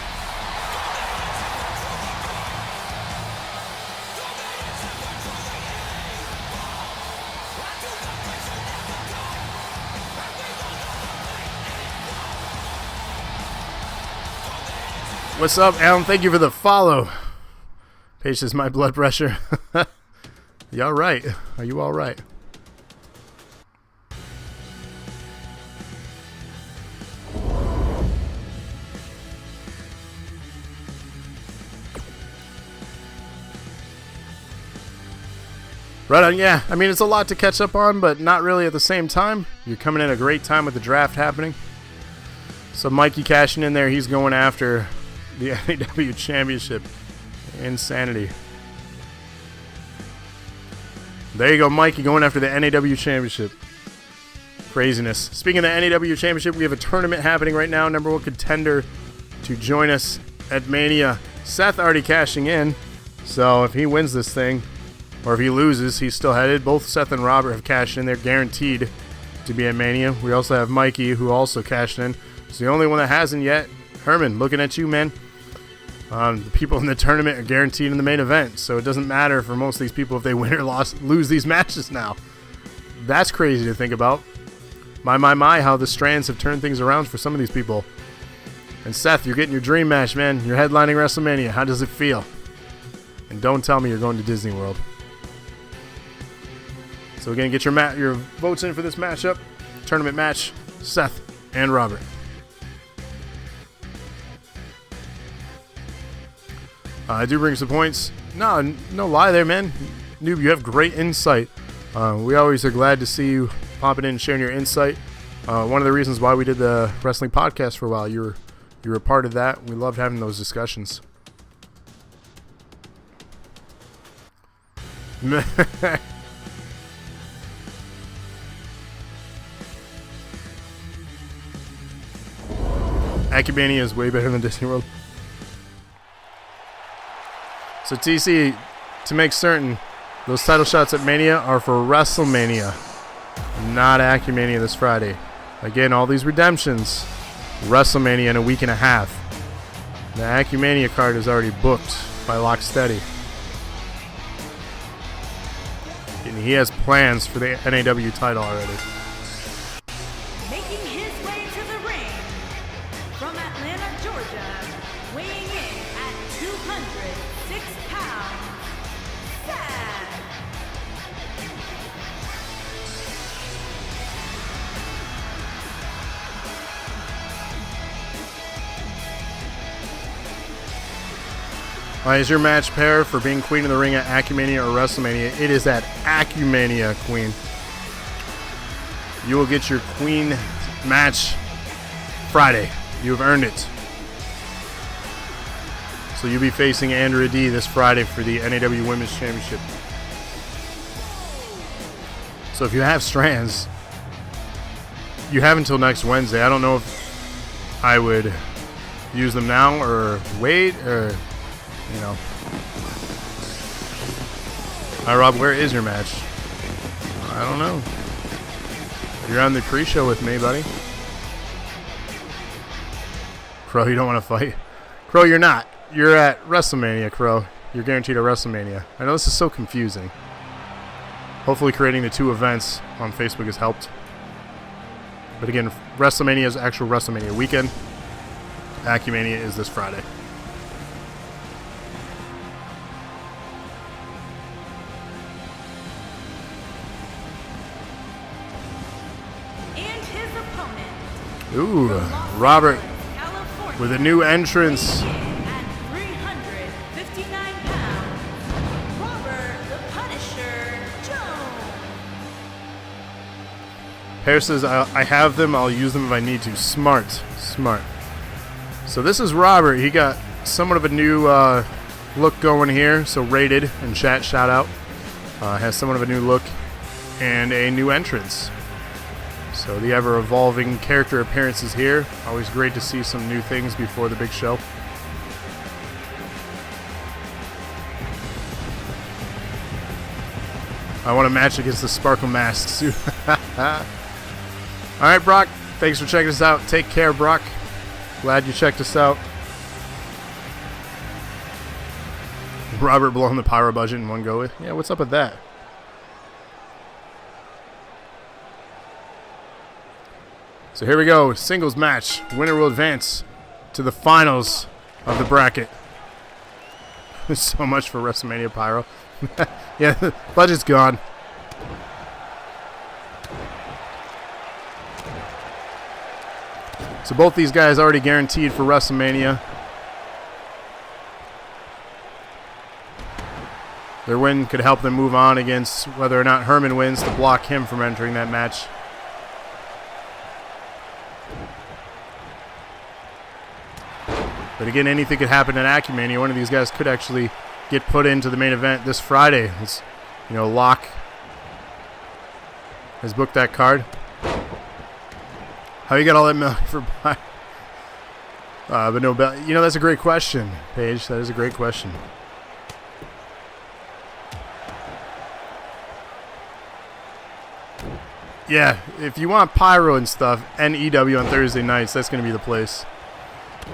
What's up, Alan? Thank you for the follow. Paige says, my blood pressure. You all right? Are you all right? Right on, yeah. I mean, it's a lot to catch up on, but not really at the same time. You're coming in a great time with the draft happening. So Mikey cashing in there. He's going after the NAW Championship. Insanity. There you go, Mikey going after the NAW Championship. Craziness. Speaking of the NAW Championship, we have a tournament happening right now. Number one contender to join us at Mania. Seth already cashing in. So if he wins this thing, or if he loses, he's still headed. Both Seth and Robert have cashed in. They're guaranteed to be at Mania. We also have Mikey, who also cashed in. It's the only one that hasn't yet. Herman, looking at you, man. The people in the tournament are guaranteed in the main event, so it doesn't matter for most of these people if they win or lose these matches now. That's crazy to think about. My, how the strands have turned things around for some of these people. And Seth, you're getting your dream match, man. You're headlining WrestleMania. How does it feel? And don't tell me you're going to Disney World. So again, get your votes in for this matchup. Tournament match, Seth and Robert. I do bring some points. No lie there, man. Noob, you have great insight. We always are glad to see you popping in and sharing your insight. One of the reasons why we did the wrestling podcast for a while, you were a part of that. We loved having those discussions. Acumania is way better than Disney World. So TC, to make certain, those title shots at Mania are for WrestleMania, not Acumania this Friday. Again, all these redemptions, WrestleMania in a week and a half. The Acumania card is already booked by Locksteady. And he has plans for the NAW title already. Making his way to the ring from Atlanta, Georgia, weighing in at 206 pounds, Seth. Is your match pair for being Queen of the Ring at Acumania or WrestleMania? It is at Acumania, Queen. You will get your Queen match Friday. You have earned it. So you'll be facing Andrea D this Friday for the NAW Women's Championship. So if you have strands, you have until next Wednesday. I don't know if I would use them now or wait or... You know. Hi, Rob. Where is your match? I don't know. You're on the pre-show with me, buddy. Crow, you don't want to fight? Crow, you're not. You're at WrestleMania, Crow. You're guaranteed a WrestleMania. I know this is so confusing. Hopefully creating the two events on Facebook has helped. But again, WrestleMania is actual WrestleMania weekend. Acumania is this Friday. Ooh, Robert with a new entrance. At 359 pounds, Robert the Punisher Jones. Pear says, I have them. I'll use them if I need to. Smart. So this is Robert. He got somewhat of a new look going here. So Rated in chat, shout out. Has somewhat of a new look and a new entrance. So the ever-evolving character appearances here. Always great to see some new things before the big show. I want a match against the Sparkle Masks. All right, Brock. Thanks for checking us out. Take care, Brock. Glad you checked us out. Robert blowing the pyro budget in one go. Yeah, what's up with that? So here we go, singles match. Winner will advance to the finals of the bracket. So much for WrestleMania Pyro. Yeah, the budget's gone. So both these guys already guaranteed for WrestleMania. Their win could help them move on against whether or not Herman wins to block him from entering that match. But again, anything could happen at Acumania. One of these guys could actually get put into the main event this Friday. It's, Locke has booked that card. How you got all that money for buy? But no, that's a great question, Paige. That is a great question. Yeah, if you want pyro and stuff, NEW on Thursday nights, that's going to be the place.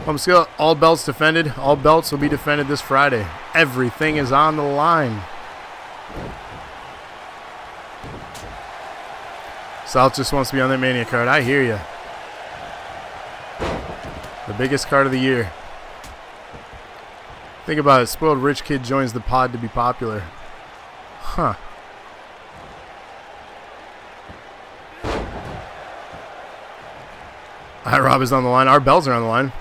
Home skill, all belts defended. All belts will be defended this Friday. Everything is on the line. South just wants to be on that Mania card. I hear you. The biggest card of the year. Think about it. Spoiled rich kid joins the pod to be popular. Huh. Hi, Rob is on the line. Our bells are on the line.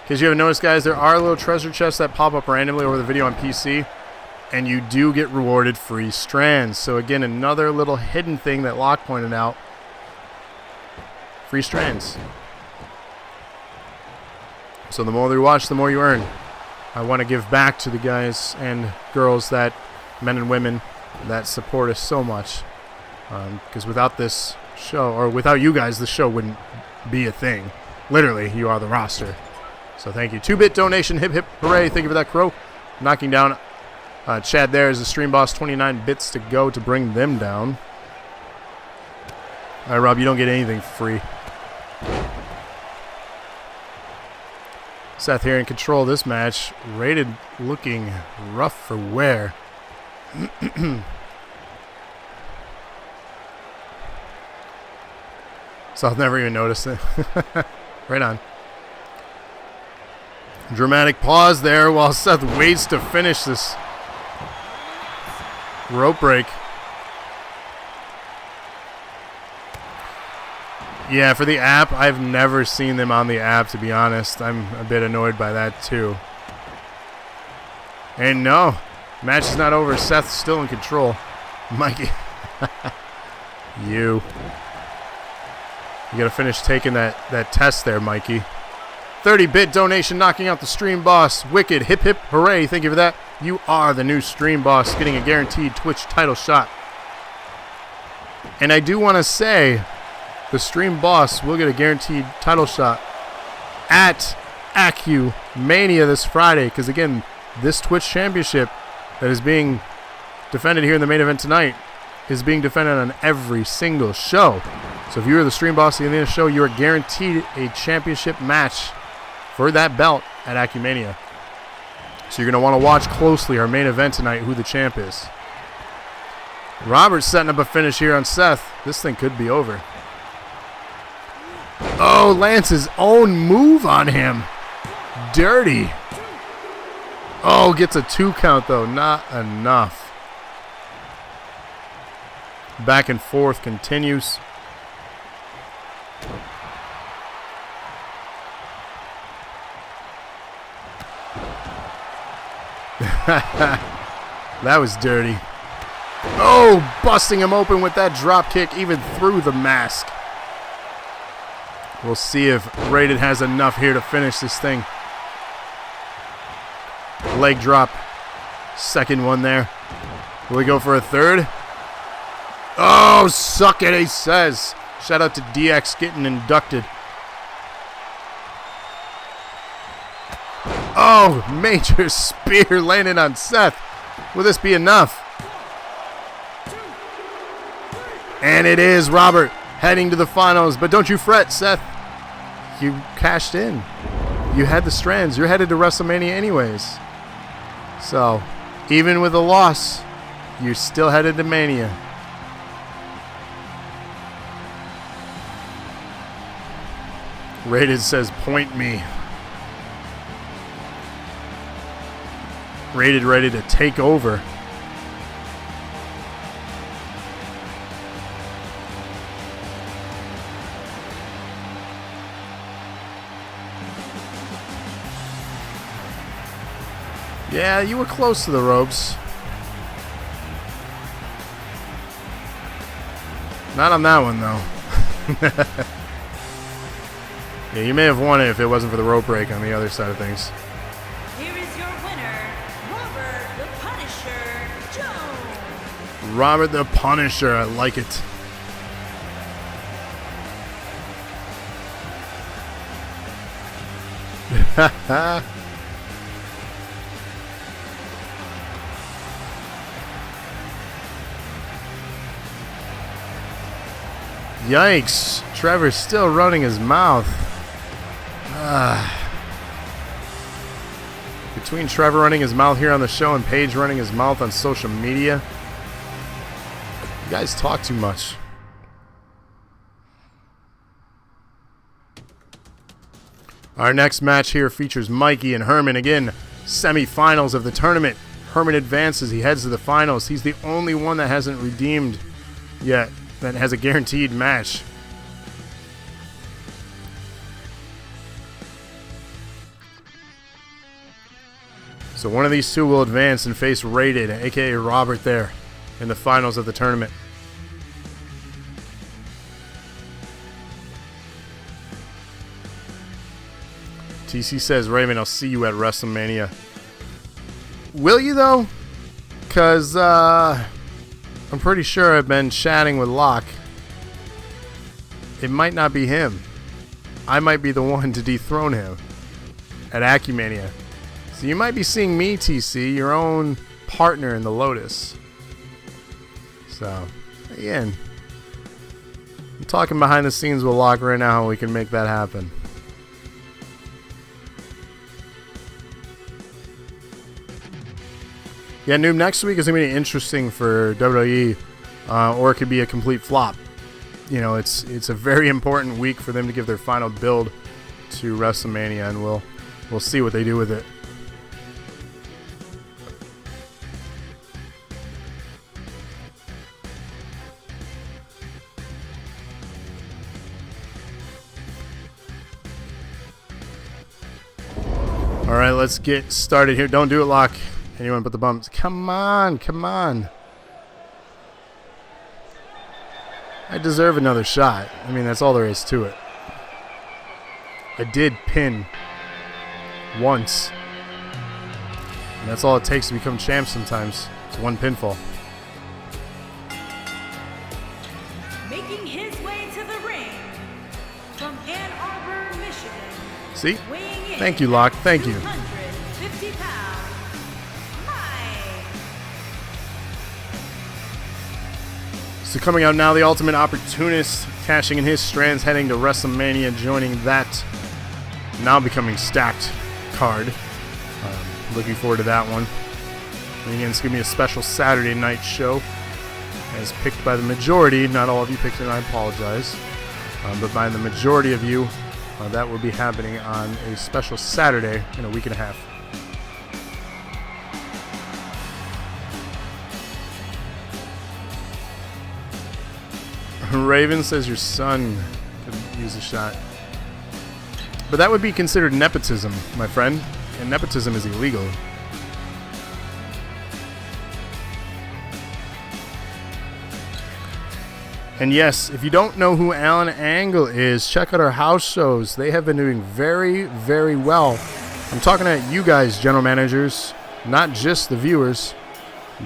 Because you haven't noticed, guys, there are little treasure chests that pop up randomly over the video on PC. And you do get rewarded free strands. So, again, another little hidden thing that Locke pointed out. Free strands. So the more you watch, the more you earn. I want to give back to the guys and girls, that men and women that support us so much. Because without this show, or without you guys, the show wouldn't be a thing. Literally, you are the roster. So thank you. 2-bit donation. Hip, hip, hooray. Thank you for that, Crow. Knocking down Chad there is the stream boss. 29 bits to go to bring them down. All right, Rob, you don't get anything free. Seth here in control of this match. Rated looking rough for wear. Seth never even noticed it. Right on. Dramatic pause there while Seth waits to finish this rope break. Yeah, for the app, I've never seen them on the app, to be honest. I'm a bit annoyed by that, too. And no, match is not over. Seth's still in control. Mikey. You got to finish taking that test there, Mikey. 30-bit donation knocking out the stream boss. Wicked. Hip, hip, hooray. Thank you for that. You are the new stream boss, getting a guaranteed Twitch title shot. And I do want to say, the stream boss will get a guaranteed title shot at Acumania this Friday. Because, again, this Twitch championship that is being defended here in the main event tonight is being defended on every single show. So if you are the stream boss at the end of the show, you are guaranteed a championship match for that belt at Acumania. So you're going to want to watch closely our main event tonight, who the champ is. Robert's setting up a finish here on Seth. This thing could be over. Oh, Lance's own move on him. Dirty. Oh, gets a 2 count, though. Not enough. Back and forth continues. That was dirty. Oh, busting him open with that drop kick even through the mask. We'll see if Rated has enough here to finish this thing. Leg drop. Second one there. Will he go for a third? Oh, suck it, he says. Shout out to DX getting inducted. Oh, major spear landing on Seth. Will this be enough? And it is. Robert heading to the finals. But don't you fret, Seth. You cashed in. You had the strands. You're headed to WrestleMania anyways. So, even with a loss, you're still headed to Mania. Rated says, point me. Rated ready to take over. Yeah, you were close to the ropes. Not on that one, though. Yeah, you may have won it if it wasn't for the rope break on the other side of things. Here is your winner, Robert the Punisher Jones. Robert the Punisher, I like it. Yikes. Trevor's still running his mouth. Between Trevor running his mouth here on the show and Paige running his mouth on social media, you guys talk too much. Our next match here features Mikey and Herman. Again, semifinals of the tournament. Herman advances. He heads to the finals. He's the only one that hasn't redeemed yet, that has a guaranteed match. So one of these two will advance and face Rated, aka Robert, there in the finals of the tournament. TC says, Raymond, I'll see you at WrestleMania. Will you, though? Because I'm pretty sure I've been chatting with Locke. It might not be him. I might be the one to dethrone him at Acumania. So you might be seeing me, TC, your own partner in the Lotus. So, again, I'm talking behind the scenes with Locke right now how we can make that happen. Yeah, Noob, next week is going to be interesting for WWE, or it could be a complete flop. You know, it's a very important week for them to give their final build to WrestleMania, and we'll see what they do with it. All right, let's get started here. Don't do it, Locke. Anyone but the bumps. Come on, come on. I deserve another shot. I mean, that's all there is to it. I did pin once. And that's all it takes to become champ sometimes. It's one pinfall. Making his way to the ring from Ann Arbor, Michigan. See? Thank you, Locke. Thank you. 250 pounds. So coming out now, the Ultimate Opportunist, cashing in his strands, heading to WrestleMania, joining that now becoming stacked card. Looking forward to that one. And again, it's going to be a special Saturday night show, as picked by the majority. Not all of you picked it, and I apologize. But by the majority of you, that will be happening on a special Saturday in a week and a half. Raven says your son could use a shot. But that would be considered nepotism, my friend. And nepotism is illegal. And yes, if you don't know who Alan Angle is, check out our house shows. They have been doing very, very well. I'm talking to you guys, general managers, not just the viewers.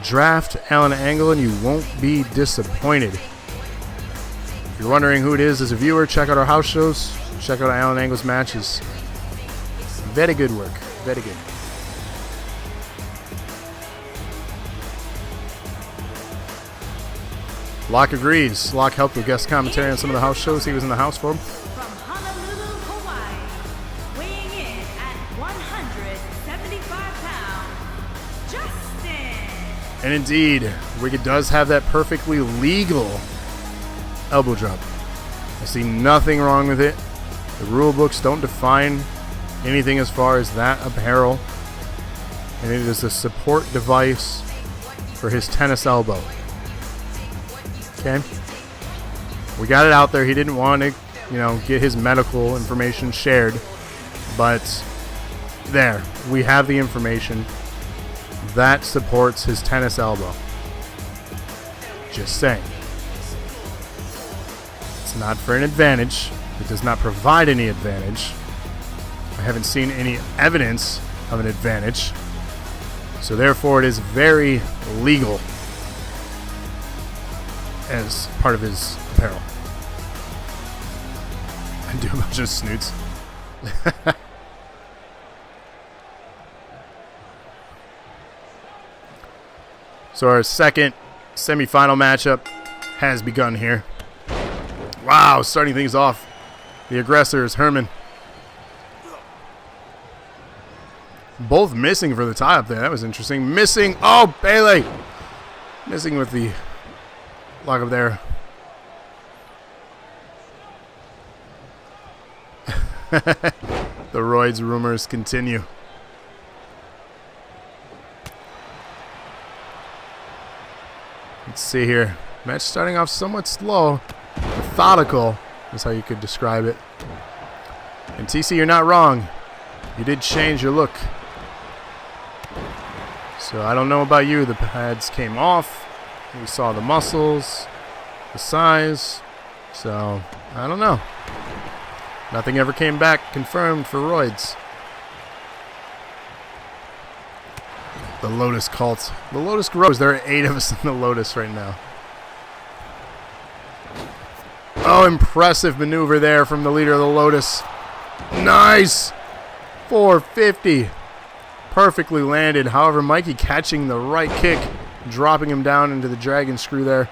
Draft Alan Angle and you won't be disappointed. If you're wondering who it is as a viewer, check out our house shows. Check out Alan Angle's matches. Very good work. Very good. Locke agrees. Locke helped with guest commentary on some of the house shows he was in the house for. From Honolulu, Hawaii, weighing in at 175 pounds, Justin. And indeed, Wicked does have that perfectly legal elbow drop. I see nothing wrong with it. The rule books don't define anything as far as that apparel. And it is a support device for his tennis elbow. Okay? We got it out there. He didn't want to, get his medical information shared. But there, we have the information. That supports his tennis elbow. Just saying. It's not for an advantage. It does not provide any advantage. I haven't seen any evidence of an advantage. So therefore it is very legal as part of his apparel. I do a bunch of snoots. So our second semifinal matchup has begun here. Wow, starting things off. The aggressor is Herman. Both missing for the tie up there. That was interesting. Missing. Oh, Bailey. Missing with the lock up there. The roids rumors continue. Let's see here. Match starting off somewhat slow. Methodical is how you could describe it. And TC, you're not wrong. You did change your look. So I don't know about you. The pads came off. We saw the muscles, the size. So I don't know. Nothing ever came back confirmed for roids. The Lotus cult. The Lotus grows. There are 8 of us in the Lotus right now. Oh, impressive maneuver there from the leader of the Lotus. Nice! 450. Perfectly landed. However, Mikey catching the right kick, dropping him down into the dragon screw there.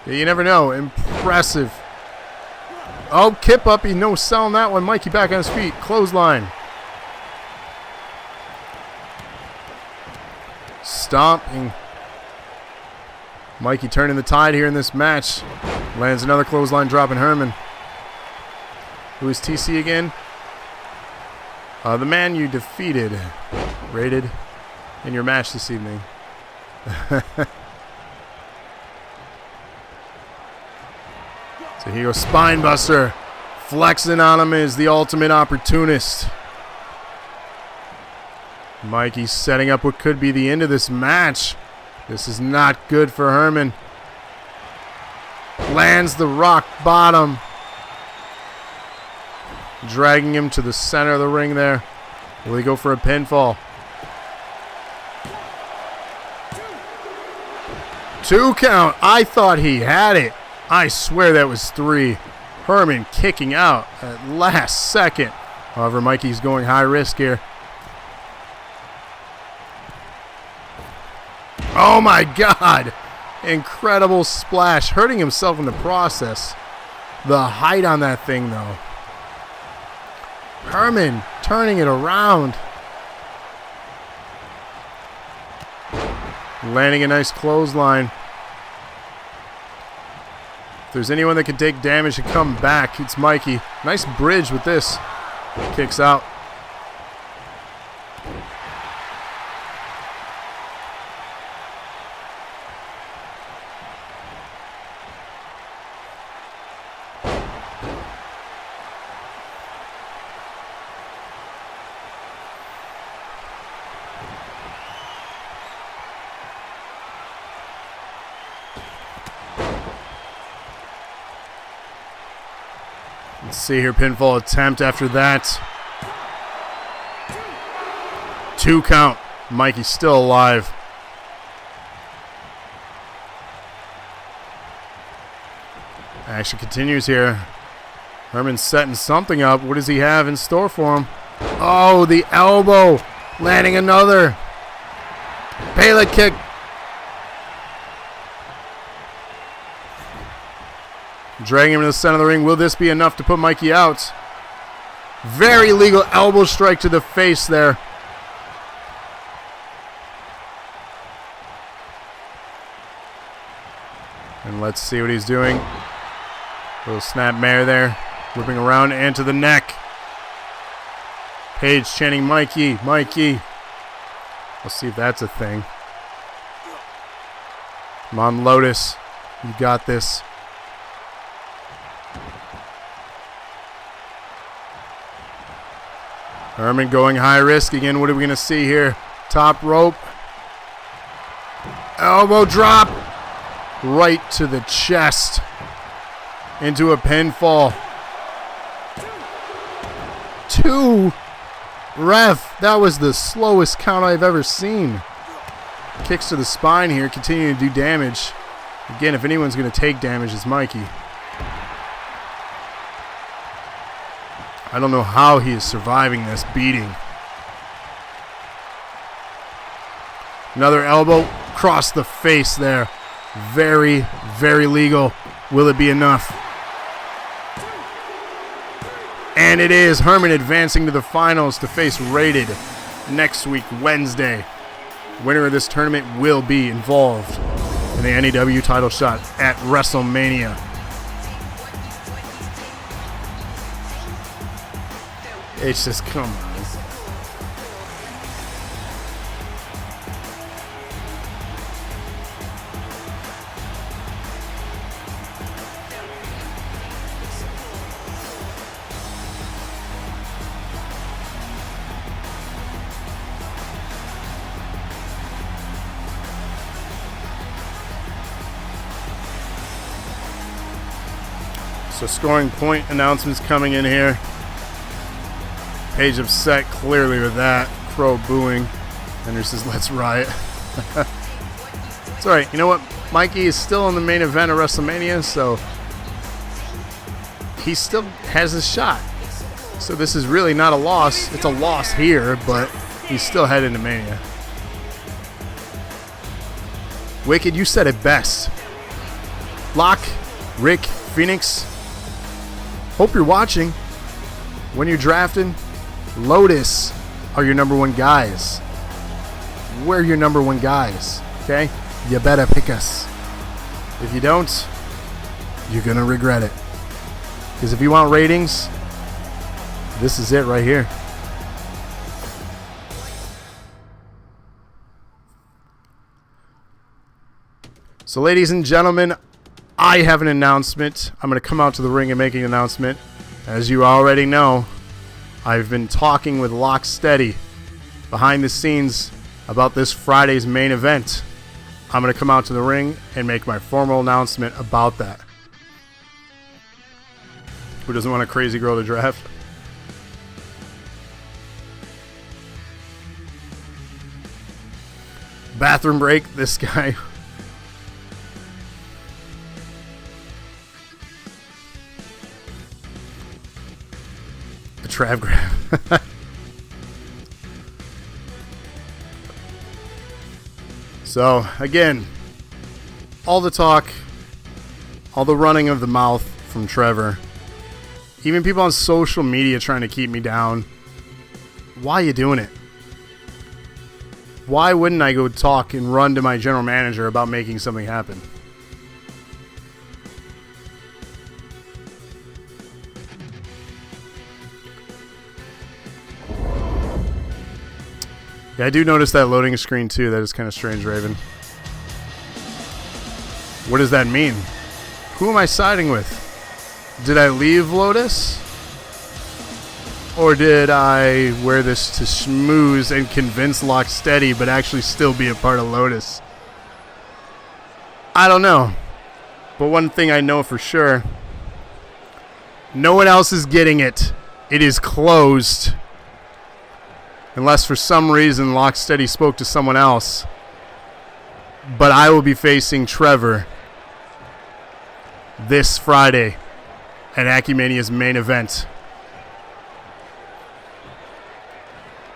You never know. Impressive. Oh, kip up. He no selling that one. Mikey back on his feet. Clothesline. Stomping. Mikey turning the tide here in this match. Lands another clothesline, dropping Herman. Who is TC again? The man you defeated. Rated in your match this evening. So here goes Spinebuster. Flexing on him is the ultimate opportunist. Mikey setting up what could be the end of this match. This is not good for Herman. Lands the rock bottom. Dragging him to the center of the ring there. Will he go for a pinfall? 2 count. I thought he had it. I swear that was 3. Herman kicking out at last second. However, Mikey's going high risk here. Oh my God. Incredible splash. Hurting himself in the process. The height on that thing, though. Herman turning it around. Landing a nice clothesline. If there's anyone that can take damage and come back, it's Mikey. Nice bridge with this. Kicks out. Let's see here, pinfall attempt after that. 2 count. Mikey's still alive. Action continues here. Herman's setting something up. What does he have in store for him? Oh, the elbow. Landing another. Pele kick. Dragging him to the center of the ring. Will this be enough to put Mikey out? Very legal elbow strike to the face there. And let's see what he's doing. Little snap mare there. Whipping around and to the neck. Paige chanting, Mikey, Mikey. Let's see if that's a thing. Come on, Lotus. You got this. Herman going high risk again. What are we going to see here? Top rope. Elbow drop. Right to the chest. Into a pinfall. 2. Ref, that was the slowest count I've ever seen. Kicks to the spine here, continuing to do damage. Again, if anyone's going to take damage, it's Mikey. I don't know how he is surviving this beating. Another elbow across the face there. Very, very legal. Will it be enough? And it is Herman advancing to the finals to face Rated next week, Wednesday. Winner of this tournament will be involved in the NAW title shot at WrestleMania. It's just, come on. So scoring point announcements coming in here. Page upset clearly with that. Crow booing. Ender says, let's riot. It's alright. You know what? Mikey is still in the main event of WrestleMania, so he still has his shot. So this is really not a loss. It's a loss here, but he's still headed to Mania. Wicked, you said it best. Locke, Rick, Phoenix, hope you're watching. When you're drafting, Lotus are your number one guys. We're your number one guys, okay? You better pick us. If you don't, you're going to regret it. Because if you want ratings, this is it right here. So, ladies and gentlemen, I have an announcement. I'm going to come out to the ring and make an announcement. As you already know, I've been talking with Locksteady behind the scenes about this Friday's main event. I'm going to come out to the ring and make my formal announcement about that. Who doesn't want a crazy girl to draft? Bathroom break, this guy. The Trav grab. So, again, all the talk, all the running of the mouth from Trevor, even people on social media trying to keep me down. Why are you doing it? Why wouldn't I go talk and run to my general manager about making something happen? Yeah, I do notice that loading screen too. That is kind of strange, Raven. What does that mean? Who am I siding with? Did I leave Lotus? Or did I wear this to schmooze and convince Locksteady but actually still be a part of Lotus? I don't know. But one thing I know for sure, no one else is getting it. It is closed. Unless for some reason Locksteady spoke to someone else. But I will be facing Trevor this Friday at Acumania's main event.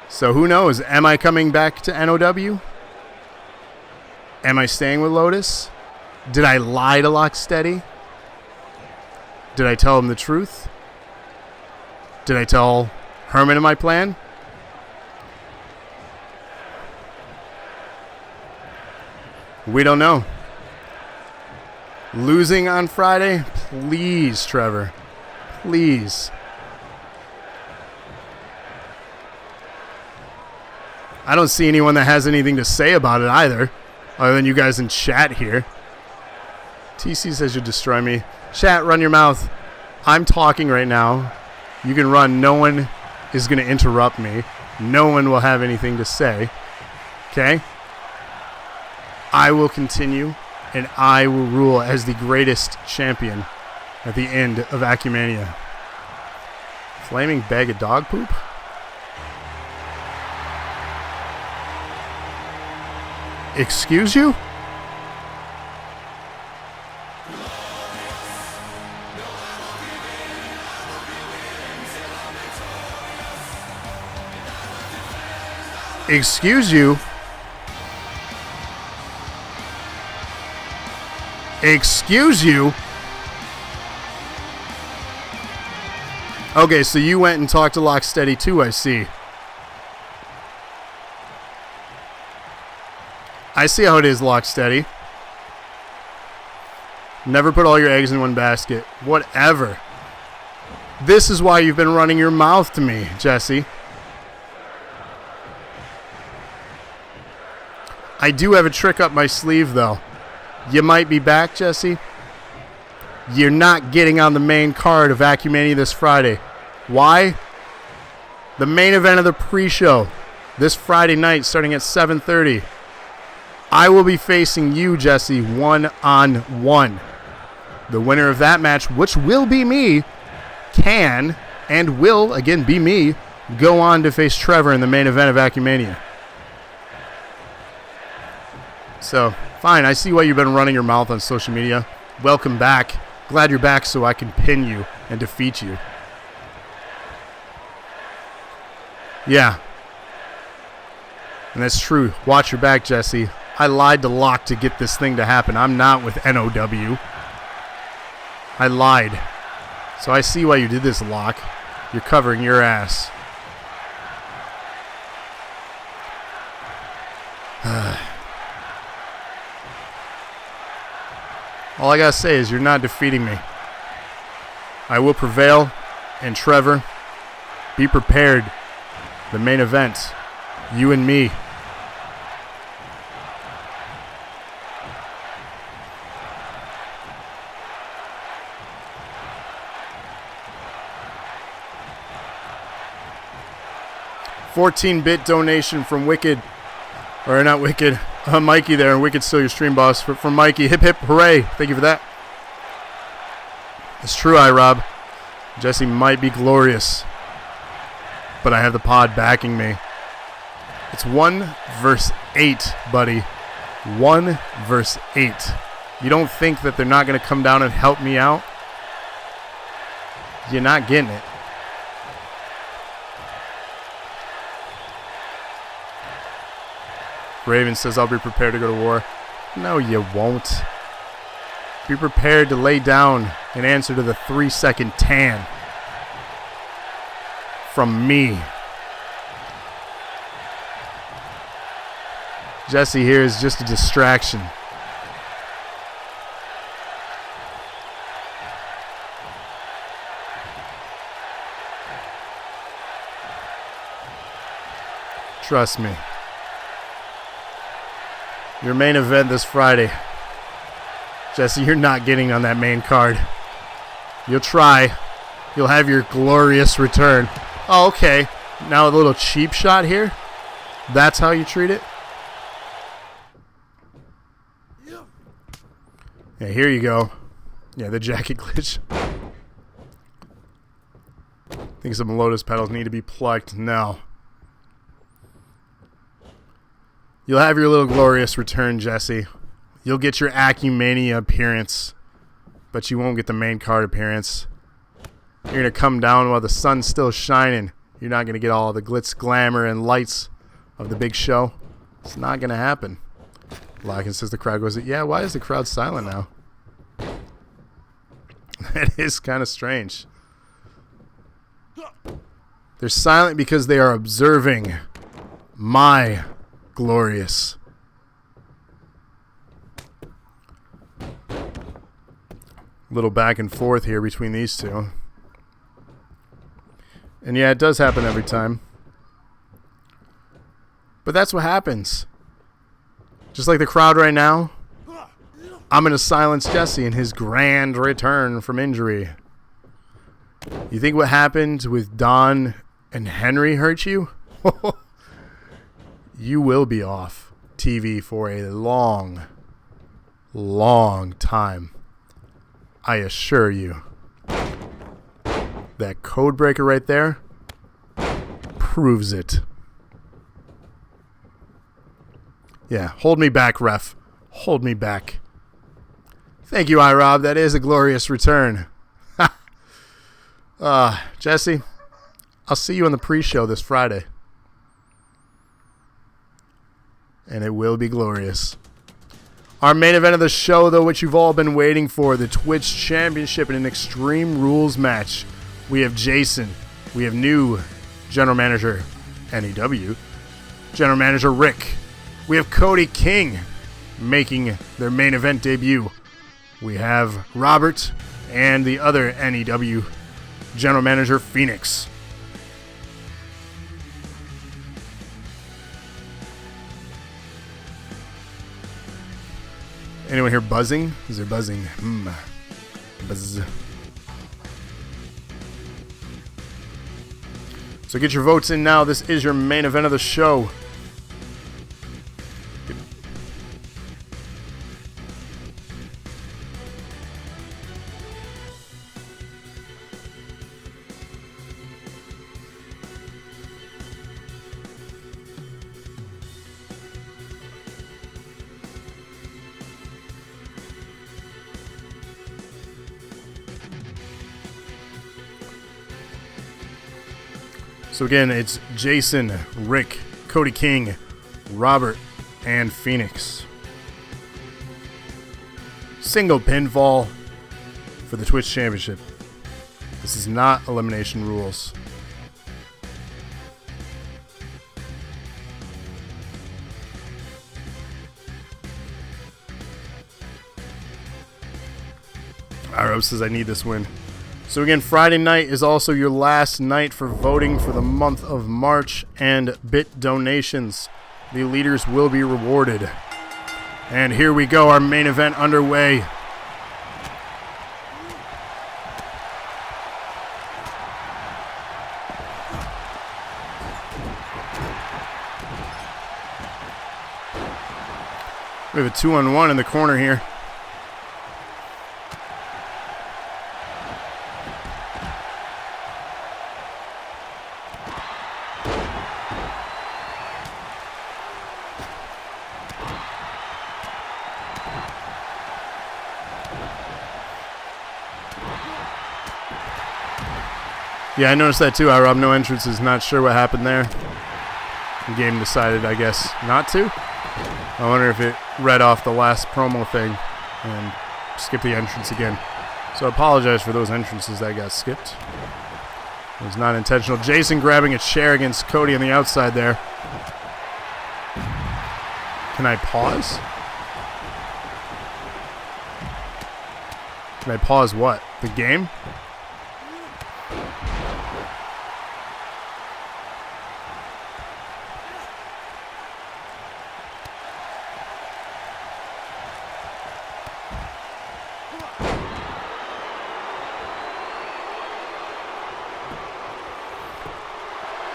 So who knows? Am I coming back to NOW? Am I staying with Lotus? Did I lie to Locksteady? Did I tell him the truth? Did I tell Herman my plan? We don't know. Losing on Friday? Please, Trevor. Please. I don't see anyone that has anything to say about it either, other than you guys in chat here. TC says you'll destroy me. Chat, run your mouth. I'm talking right now. You can run. No one is going to interrupt me. No one will have anything to say. Okay? I will continue, and I will rule as the greatest champion at the end of Acumania. Flaming bag of dog poop? Excuse you? Excuse you? Excuse you? Okay, so you went and talked to Locksteady too, I see. I see how it is, Locksteady. Never put all your eggs in one basket. Whatever. This is why you've been running your mouth to me, Jesse. I do have a trick up my sleeve, though. You might be back, Jesse. You're not getting on the main card of Acumen this Friday. Why? The main event of the pre-show this Friday night starting at 7:30. I will be facing you, Jesse, one-on-one. The winner of that match, which will be me, can and will, again, be me, go on to face Trevor in the main event of Acumania. So, fine, I see why you've been running your mouth on social media. Welcome back. Glad you're back so I can pin you and defeat you. Yeah. And that's true. Watch your back, Jesse. I lied to Locke to get this thing to happen. I'm not with NOW. I lied. So I see why you did this, Locke. You're covering your ass. All I gotta say is you're not defeating me. I will prevail, and Trevor, be prepared. The main event, you and me. $14-bit donation from Wicked, or not Wicked, Mikey there, and Wicked's still your stream boss. From Mikey, hip hip hooray! Thank you for that. It's true, Rob. Jesse might be glorious, but I have the pod backing me. It's 1 versus 8, buddy. 1 versus 8. You don't think that they're not going to come down and help me out? You're not getting it. Raven says, I'll be prepared to go to war. No, you won't. Be prepared to lay down an answer to the 3-second tan from me. Jesse here is just a distraction. Trust me. Your main event this Friday. Jesse, you're not getting on that main card. You'll try. You'll have your glorious return. Oh, okay. Now a little cheap shot here? That's how you treat it? Yeah, here you go. Yeah, the jacket glitch. Think some Lotus pedals need to be plucked. No. You'll have your little glorious return, Jesse. You'll get your Acumania appearance, but you won't get the main card appearance. You're going to come down while the sun's still shining. You're not going to get all the glitz, glamour, and lights of the big show. It's not going to happen. Larkin says the crowd goes, yeah, why is the crowd silent now? That is kind of strange. They're silent because they are observing my glorious. Little back and forth here between these two. And yeah, it does happen every time. But that's what happens. Just like the crowd right now, I'm going to silence Jesse in his grand return from injury. You think what happened with Don and Henry hurt you? You will be off TV for a long, long time. I assure you. That code breaker right there proves it. Yeah, hold me back, ref. Hold me back. Thank you, iRob. That is a glorious return. Jesse, I'll see you on the pre-show this Friday. And it will be glorious. Our main event of the show, though, which you've all been waiting for, the Twitch Championship in an Extreme Rules match. we have Jason. We have new General Manager NAW, General Manager Rick. We have Cody King making their main event debut. We have Robert and the other NAW General Manager Phoenix. Anyone hear buzzing? Is there buzzing? Buzz. So get your votes in now. This is your main event of the show. So again, it's Jason, Rick, Cody King, Robert, and Phoenix. Single pinfall for the Twitch Championship. This is not elimination rules. Iro says I need this win. So again, Friday night is also your last night for voting for the month of March and bit donations. The leaders will be rewarded. And here we go, our main event underway. We have a 2-on-1 in the corner here. Yeah, I noticed that too, Rob. No entrances. Not sure what happened there. The game decided, I guess, not to. I wonder if it read off the last promo thing and skipped the entrance again. So I apologize for those entrances that got skipped. It was not intentional. Jason grabbing a chair against Cody on the outside there. Can I pause? Can I pause what? The game?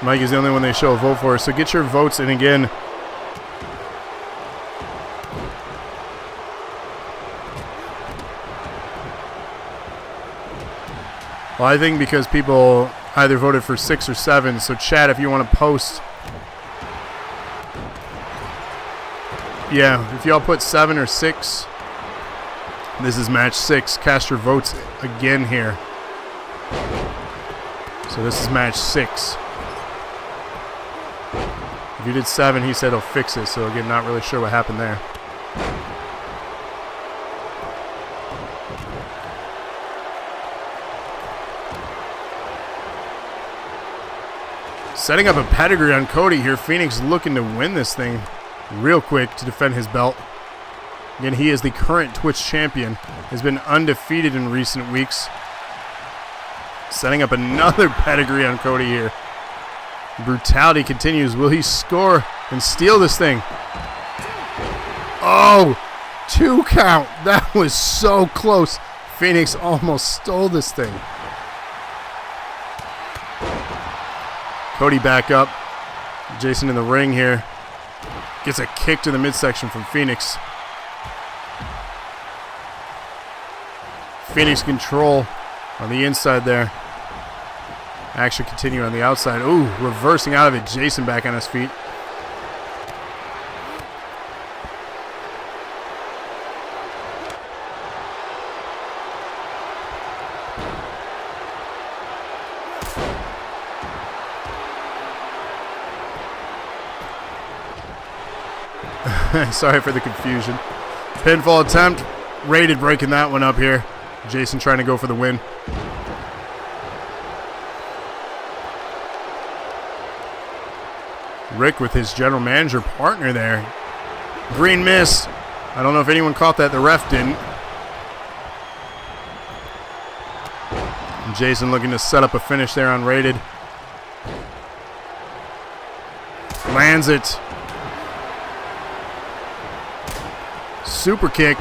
Mike is the only one they show a vote for, so get your votes in again. Well, I think because people either voted for 6 or 7, so chat if you want to post. Yeah, if y'all put 7 or 6, this is match 6. Cast your votes again here. So this is match 6. If you did 7, he said he'll fix it. So again, not really sure what happened there. Setting up a pedigree on Cody here. Phoenix looking to win this thing real quick to defend his belt. Again, he is the current Twitch champion. Has been undefeated in recent weeks. Setting up another pedigree on Cody here. Brutality continues. Will he score and steal this thing? Oh, 2 count. That was so close. Phoenix almost stole this thing. Cody back up. Jason in the ring here. Gets a kick to the midsection from Phoenix. Phoenix control on the inside there. Action continue on the outside. Ooh, reversing out of it. Jason back on his feet. Sorry for the confusion. Pinfall attempt. Rated breaking that one up here. Jason trying to go for the win. Rick with his general manager partner there. Green miss. I don't know if anyone caught that. The ref didn't. And Jason looking to set up a finish there on Rated. Lands it. Super kick.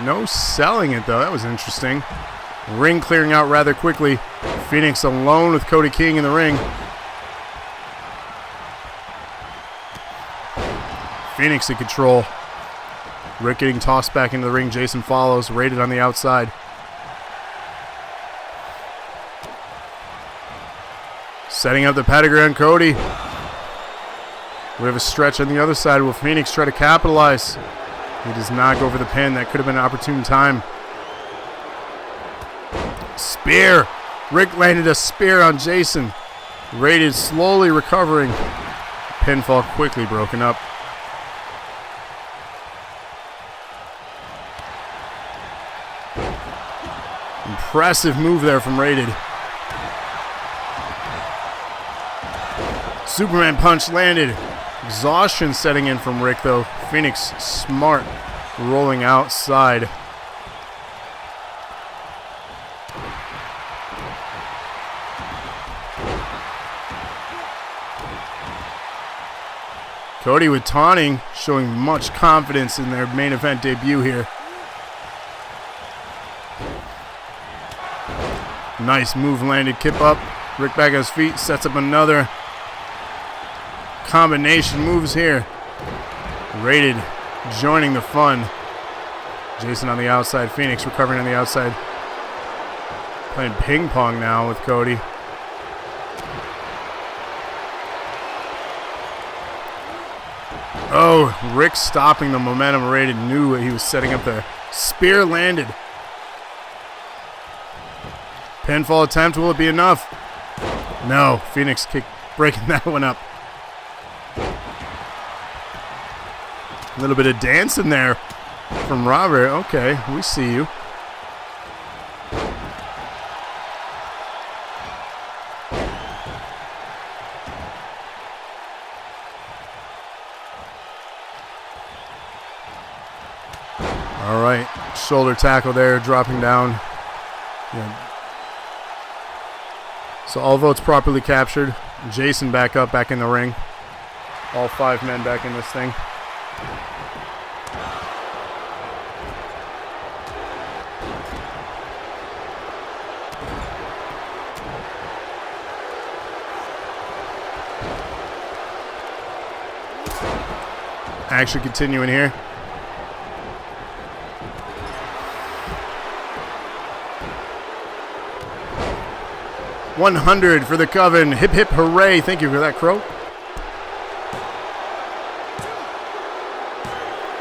No selling it though. That was interesting. Ring clearing out rather quickly. Phoenix alone with Cody King in the ring. Phoenix in control. Rick getting tossed back into the ring. Jason follows. Rated on the outside. Setting up the pedigree on Cody. We have a stretch on the other side. Will Phoenix try to capitalize? He does not go for the pin. That could have been an opportune time. Spear. Rick landed a spear on Jason. Rated slowly recovering. Pinfall quickly broken up. Impressive move there from Rated. Superman punch landed. Exhaustion setting in from Rick though. Phoenix smart, rolling outside. Cody with taunting, showing much confidence in their main event debut here. Nice move landed, kip up. Rick back on his feet, sets up another. Combination moves here. Rated joining the fun. Jason on the outside. Phoenix recovering on the outside. Playing ping pong now with Cody. Oh, Rick stopping the momentum. Rated knew what he was setting up there. Spear landed. Pinfall attempt. Will it be enough? No. Phoenix kick breaking that one up. A little bit of dancing there from Robert. Okay, we see you. All right, shoulder tackle there, dropping down. Yeah. So all votes properly captured. Jason back up, back in the ring. All 5 men back in this thing. Action continuing here. $100 for the Coven. Hip hip hooray. Thank you for that, Crow.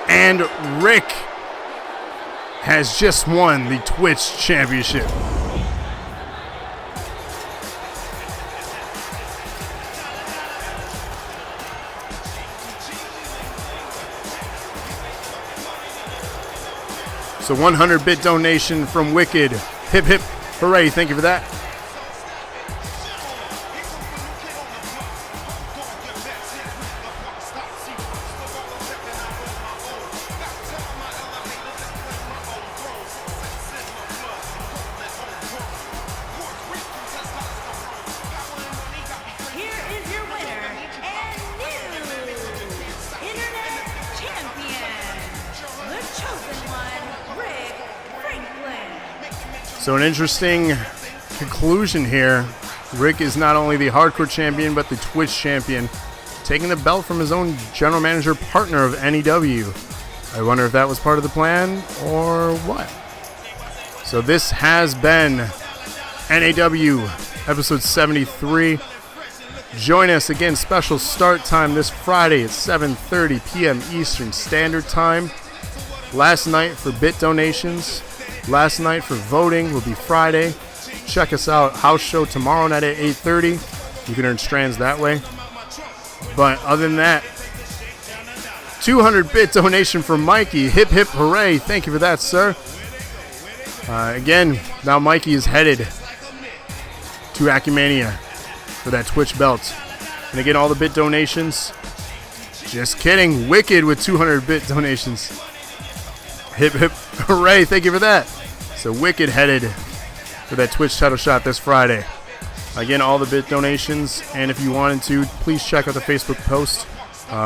And Rick has just won the Twitch Championship. So 100-bit donation from Wicked. Hip hip hooray. Thank you for that. So an interesting conclusion here. Rick is not only the hardcore champion, but the Twitch champion, taking the belt from his own general manager partner of NAW. I wonder if that was part of the plan or what. So this has been NAW episode 73. Join us again, special start time this Friday at 7:30 p.m. Eastern Standard Time. Last night for bit donations. Last night for voting will be Friday. Check us out. House show tomorrow night at 8:30. You can earn strands that way. But other than that, 200-bit donation from Mikey. Hip hip hooray. Thank you for that, sir. Again, now Mikey is headed to Acumania. for that Twitch belt. And again, all the bit donations. Just kidding. Wicked with 200 bit donations. Hip hip hooray. Thank you for that. So Wicked headed for that Twitch title shot this Friday. Again, all the bit donations. And if you wanted to, please check out the Facebook post.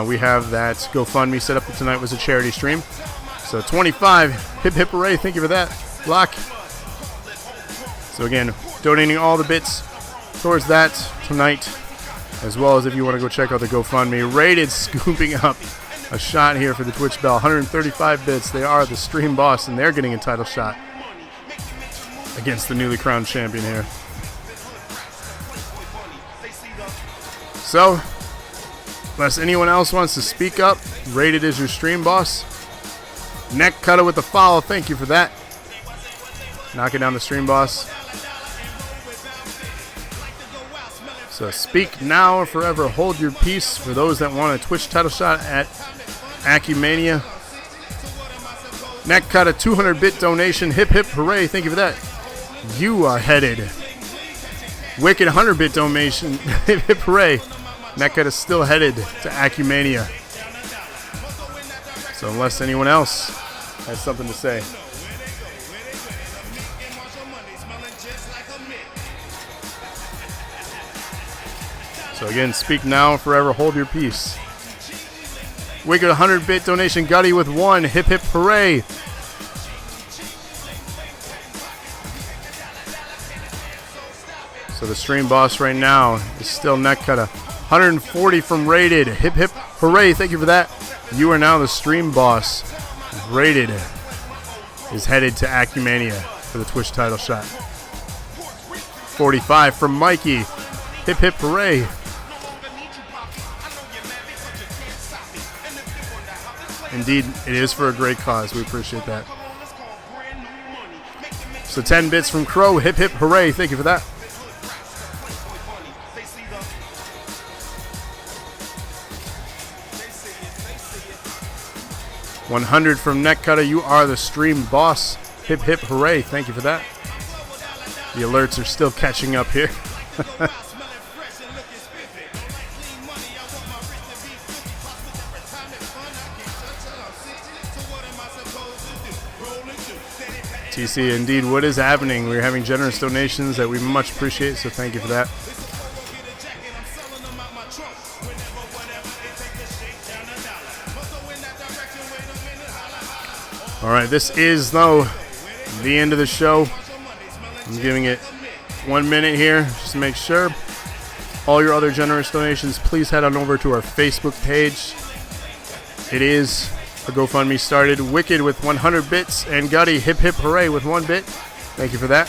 We have that GoFundMe set up for tonight was a charity stream. So 25. Hip hip hooray. Thank you for that. Lock. So again, donating all the bits towards that tonight. As well as if you want to go check out the GoFundMe. Rated scooping up a shot here for the Twitch bell. 135 bits. They are the stream boss, and they're getting a title shot against the newly crowned champion here. So, unless anyone else wants to speak up, Rated is your stream boss. Neck cutter with the follow. Thank you for that. Knocking down the stream boss. So speak now or forever hold your peace for those that want a Twitch title shot at Acumania. Neck cut a 200-bit donation. Hip hip hooray. Thank you for that. You are headed. Wicked 100-bit donation. Hip hip hooray. Neck cut is still headed to Acumania. So unless anyone else has something to say. So again, speak now, forever hold your peace. Wicked 100-bit donation, Gutty with 1. Hip hip hooray. So the stream boss right now is still neck cutter. 140 from Rated. Hip hip hooray. Thank you for that. You are now the stream boss. Rated is headed to Acumania for the Twitch title shot. 45 from Mikey. Hip hip hooray. Indeed, it is for a great cause. We appreciate that. So 10 bits from Crow. Hip hip hooray. Thank you for that. $100 from Neck Cutter. You are the stream boss. Hip hip hooray. Thank you for that. The alerts are still catching up here. TC, indeed, what is happening? We're having generous donations that we much appreciate, so thank you for that. All right, this is, though, the end of the show. I'm giving it 1 minute here, just to make sure. All your other generous donations, please head on over to our Facebook page. It is a GoFundMe started. Wicked with 100 bits and Gutty hip hip hooray with 1 bit. Thank you for that.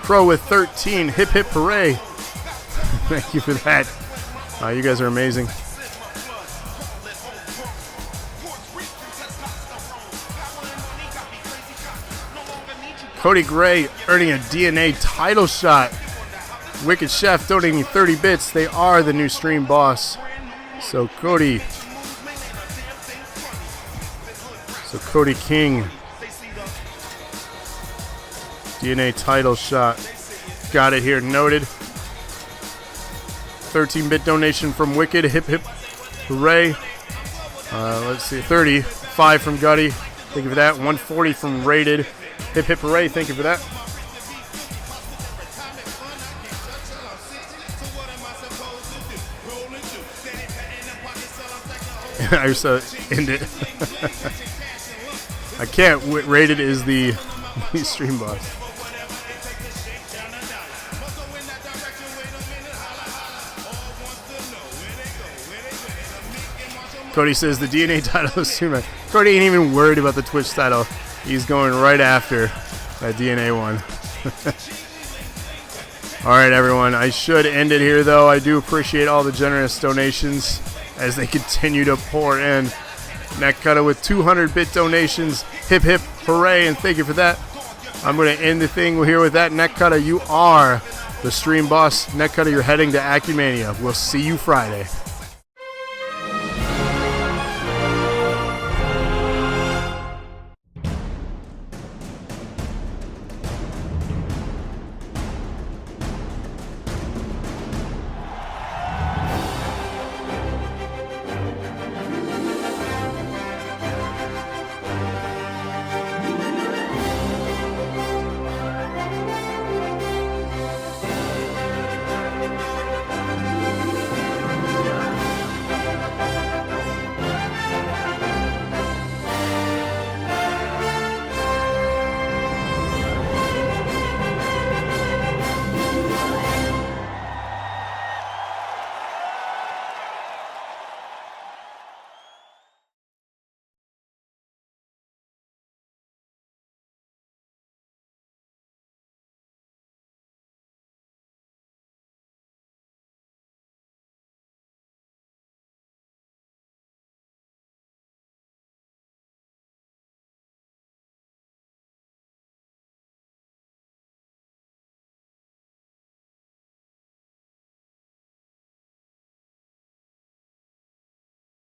Crow with 13 hip hip hooray. Thank you for that. You guys are amazing. Cody Gray earning a DNA title shot. Wicked Chef donating 30 bits. They are the new stream boss. So Cody King. DNA title shot. Got it here noted. 13-bit donation from Wicked. Hip hip hooray. Let's see. 35 from Gutty. Thank you for that. 140 from Rated. Hip hip hooray. Thank you for that. I just end it. I can't. Rated is the stream boss. Cody says the DNA title is soon. Cody ain't even worried about the Twitch title. He's going right after that DNA one. All right, everyone. I should end it here, though. I do appreciate all the generous donations as they continue to pour in. Neck Cutter with 200-bit donations. Hip hip hooray, and thank you for that. I'm going to end the thing here with that. Neck Cutter, you are the stream boss. Neck Cutter, you're heading to Acumania. We'll see you Friday.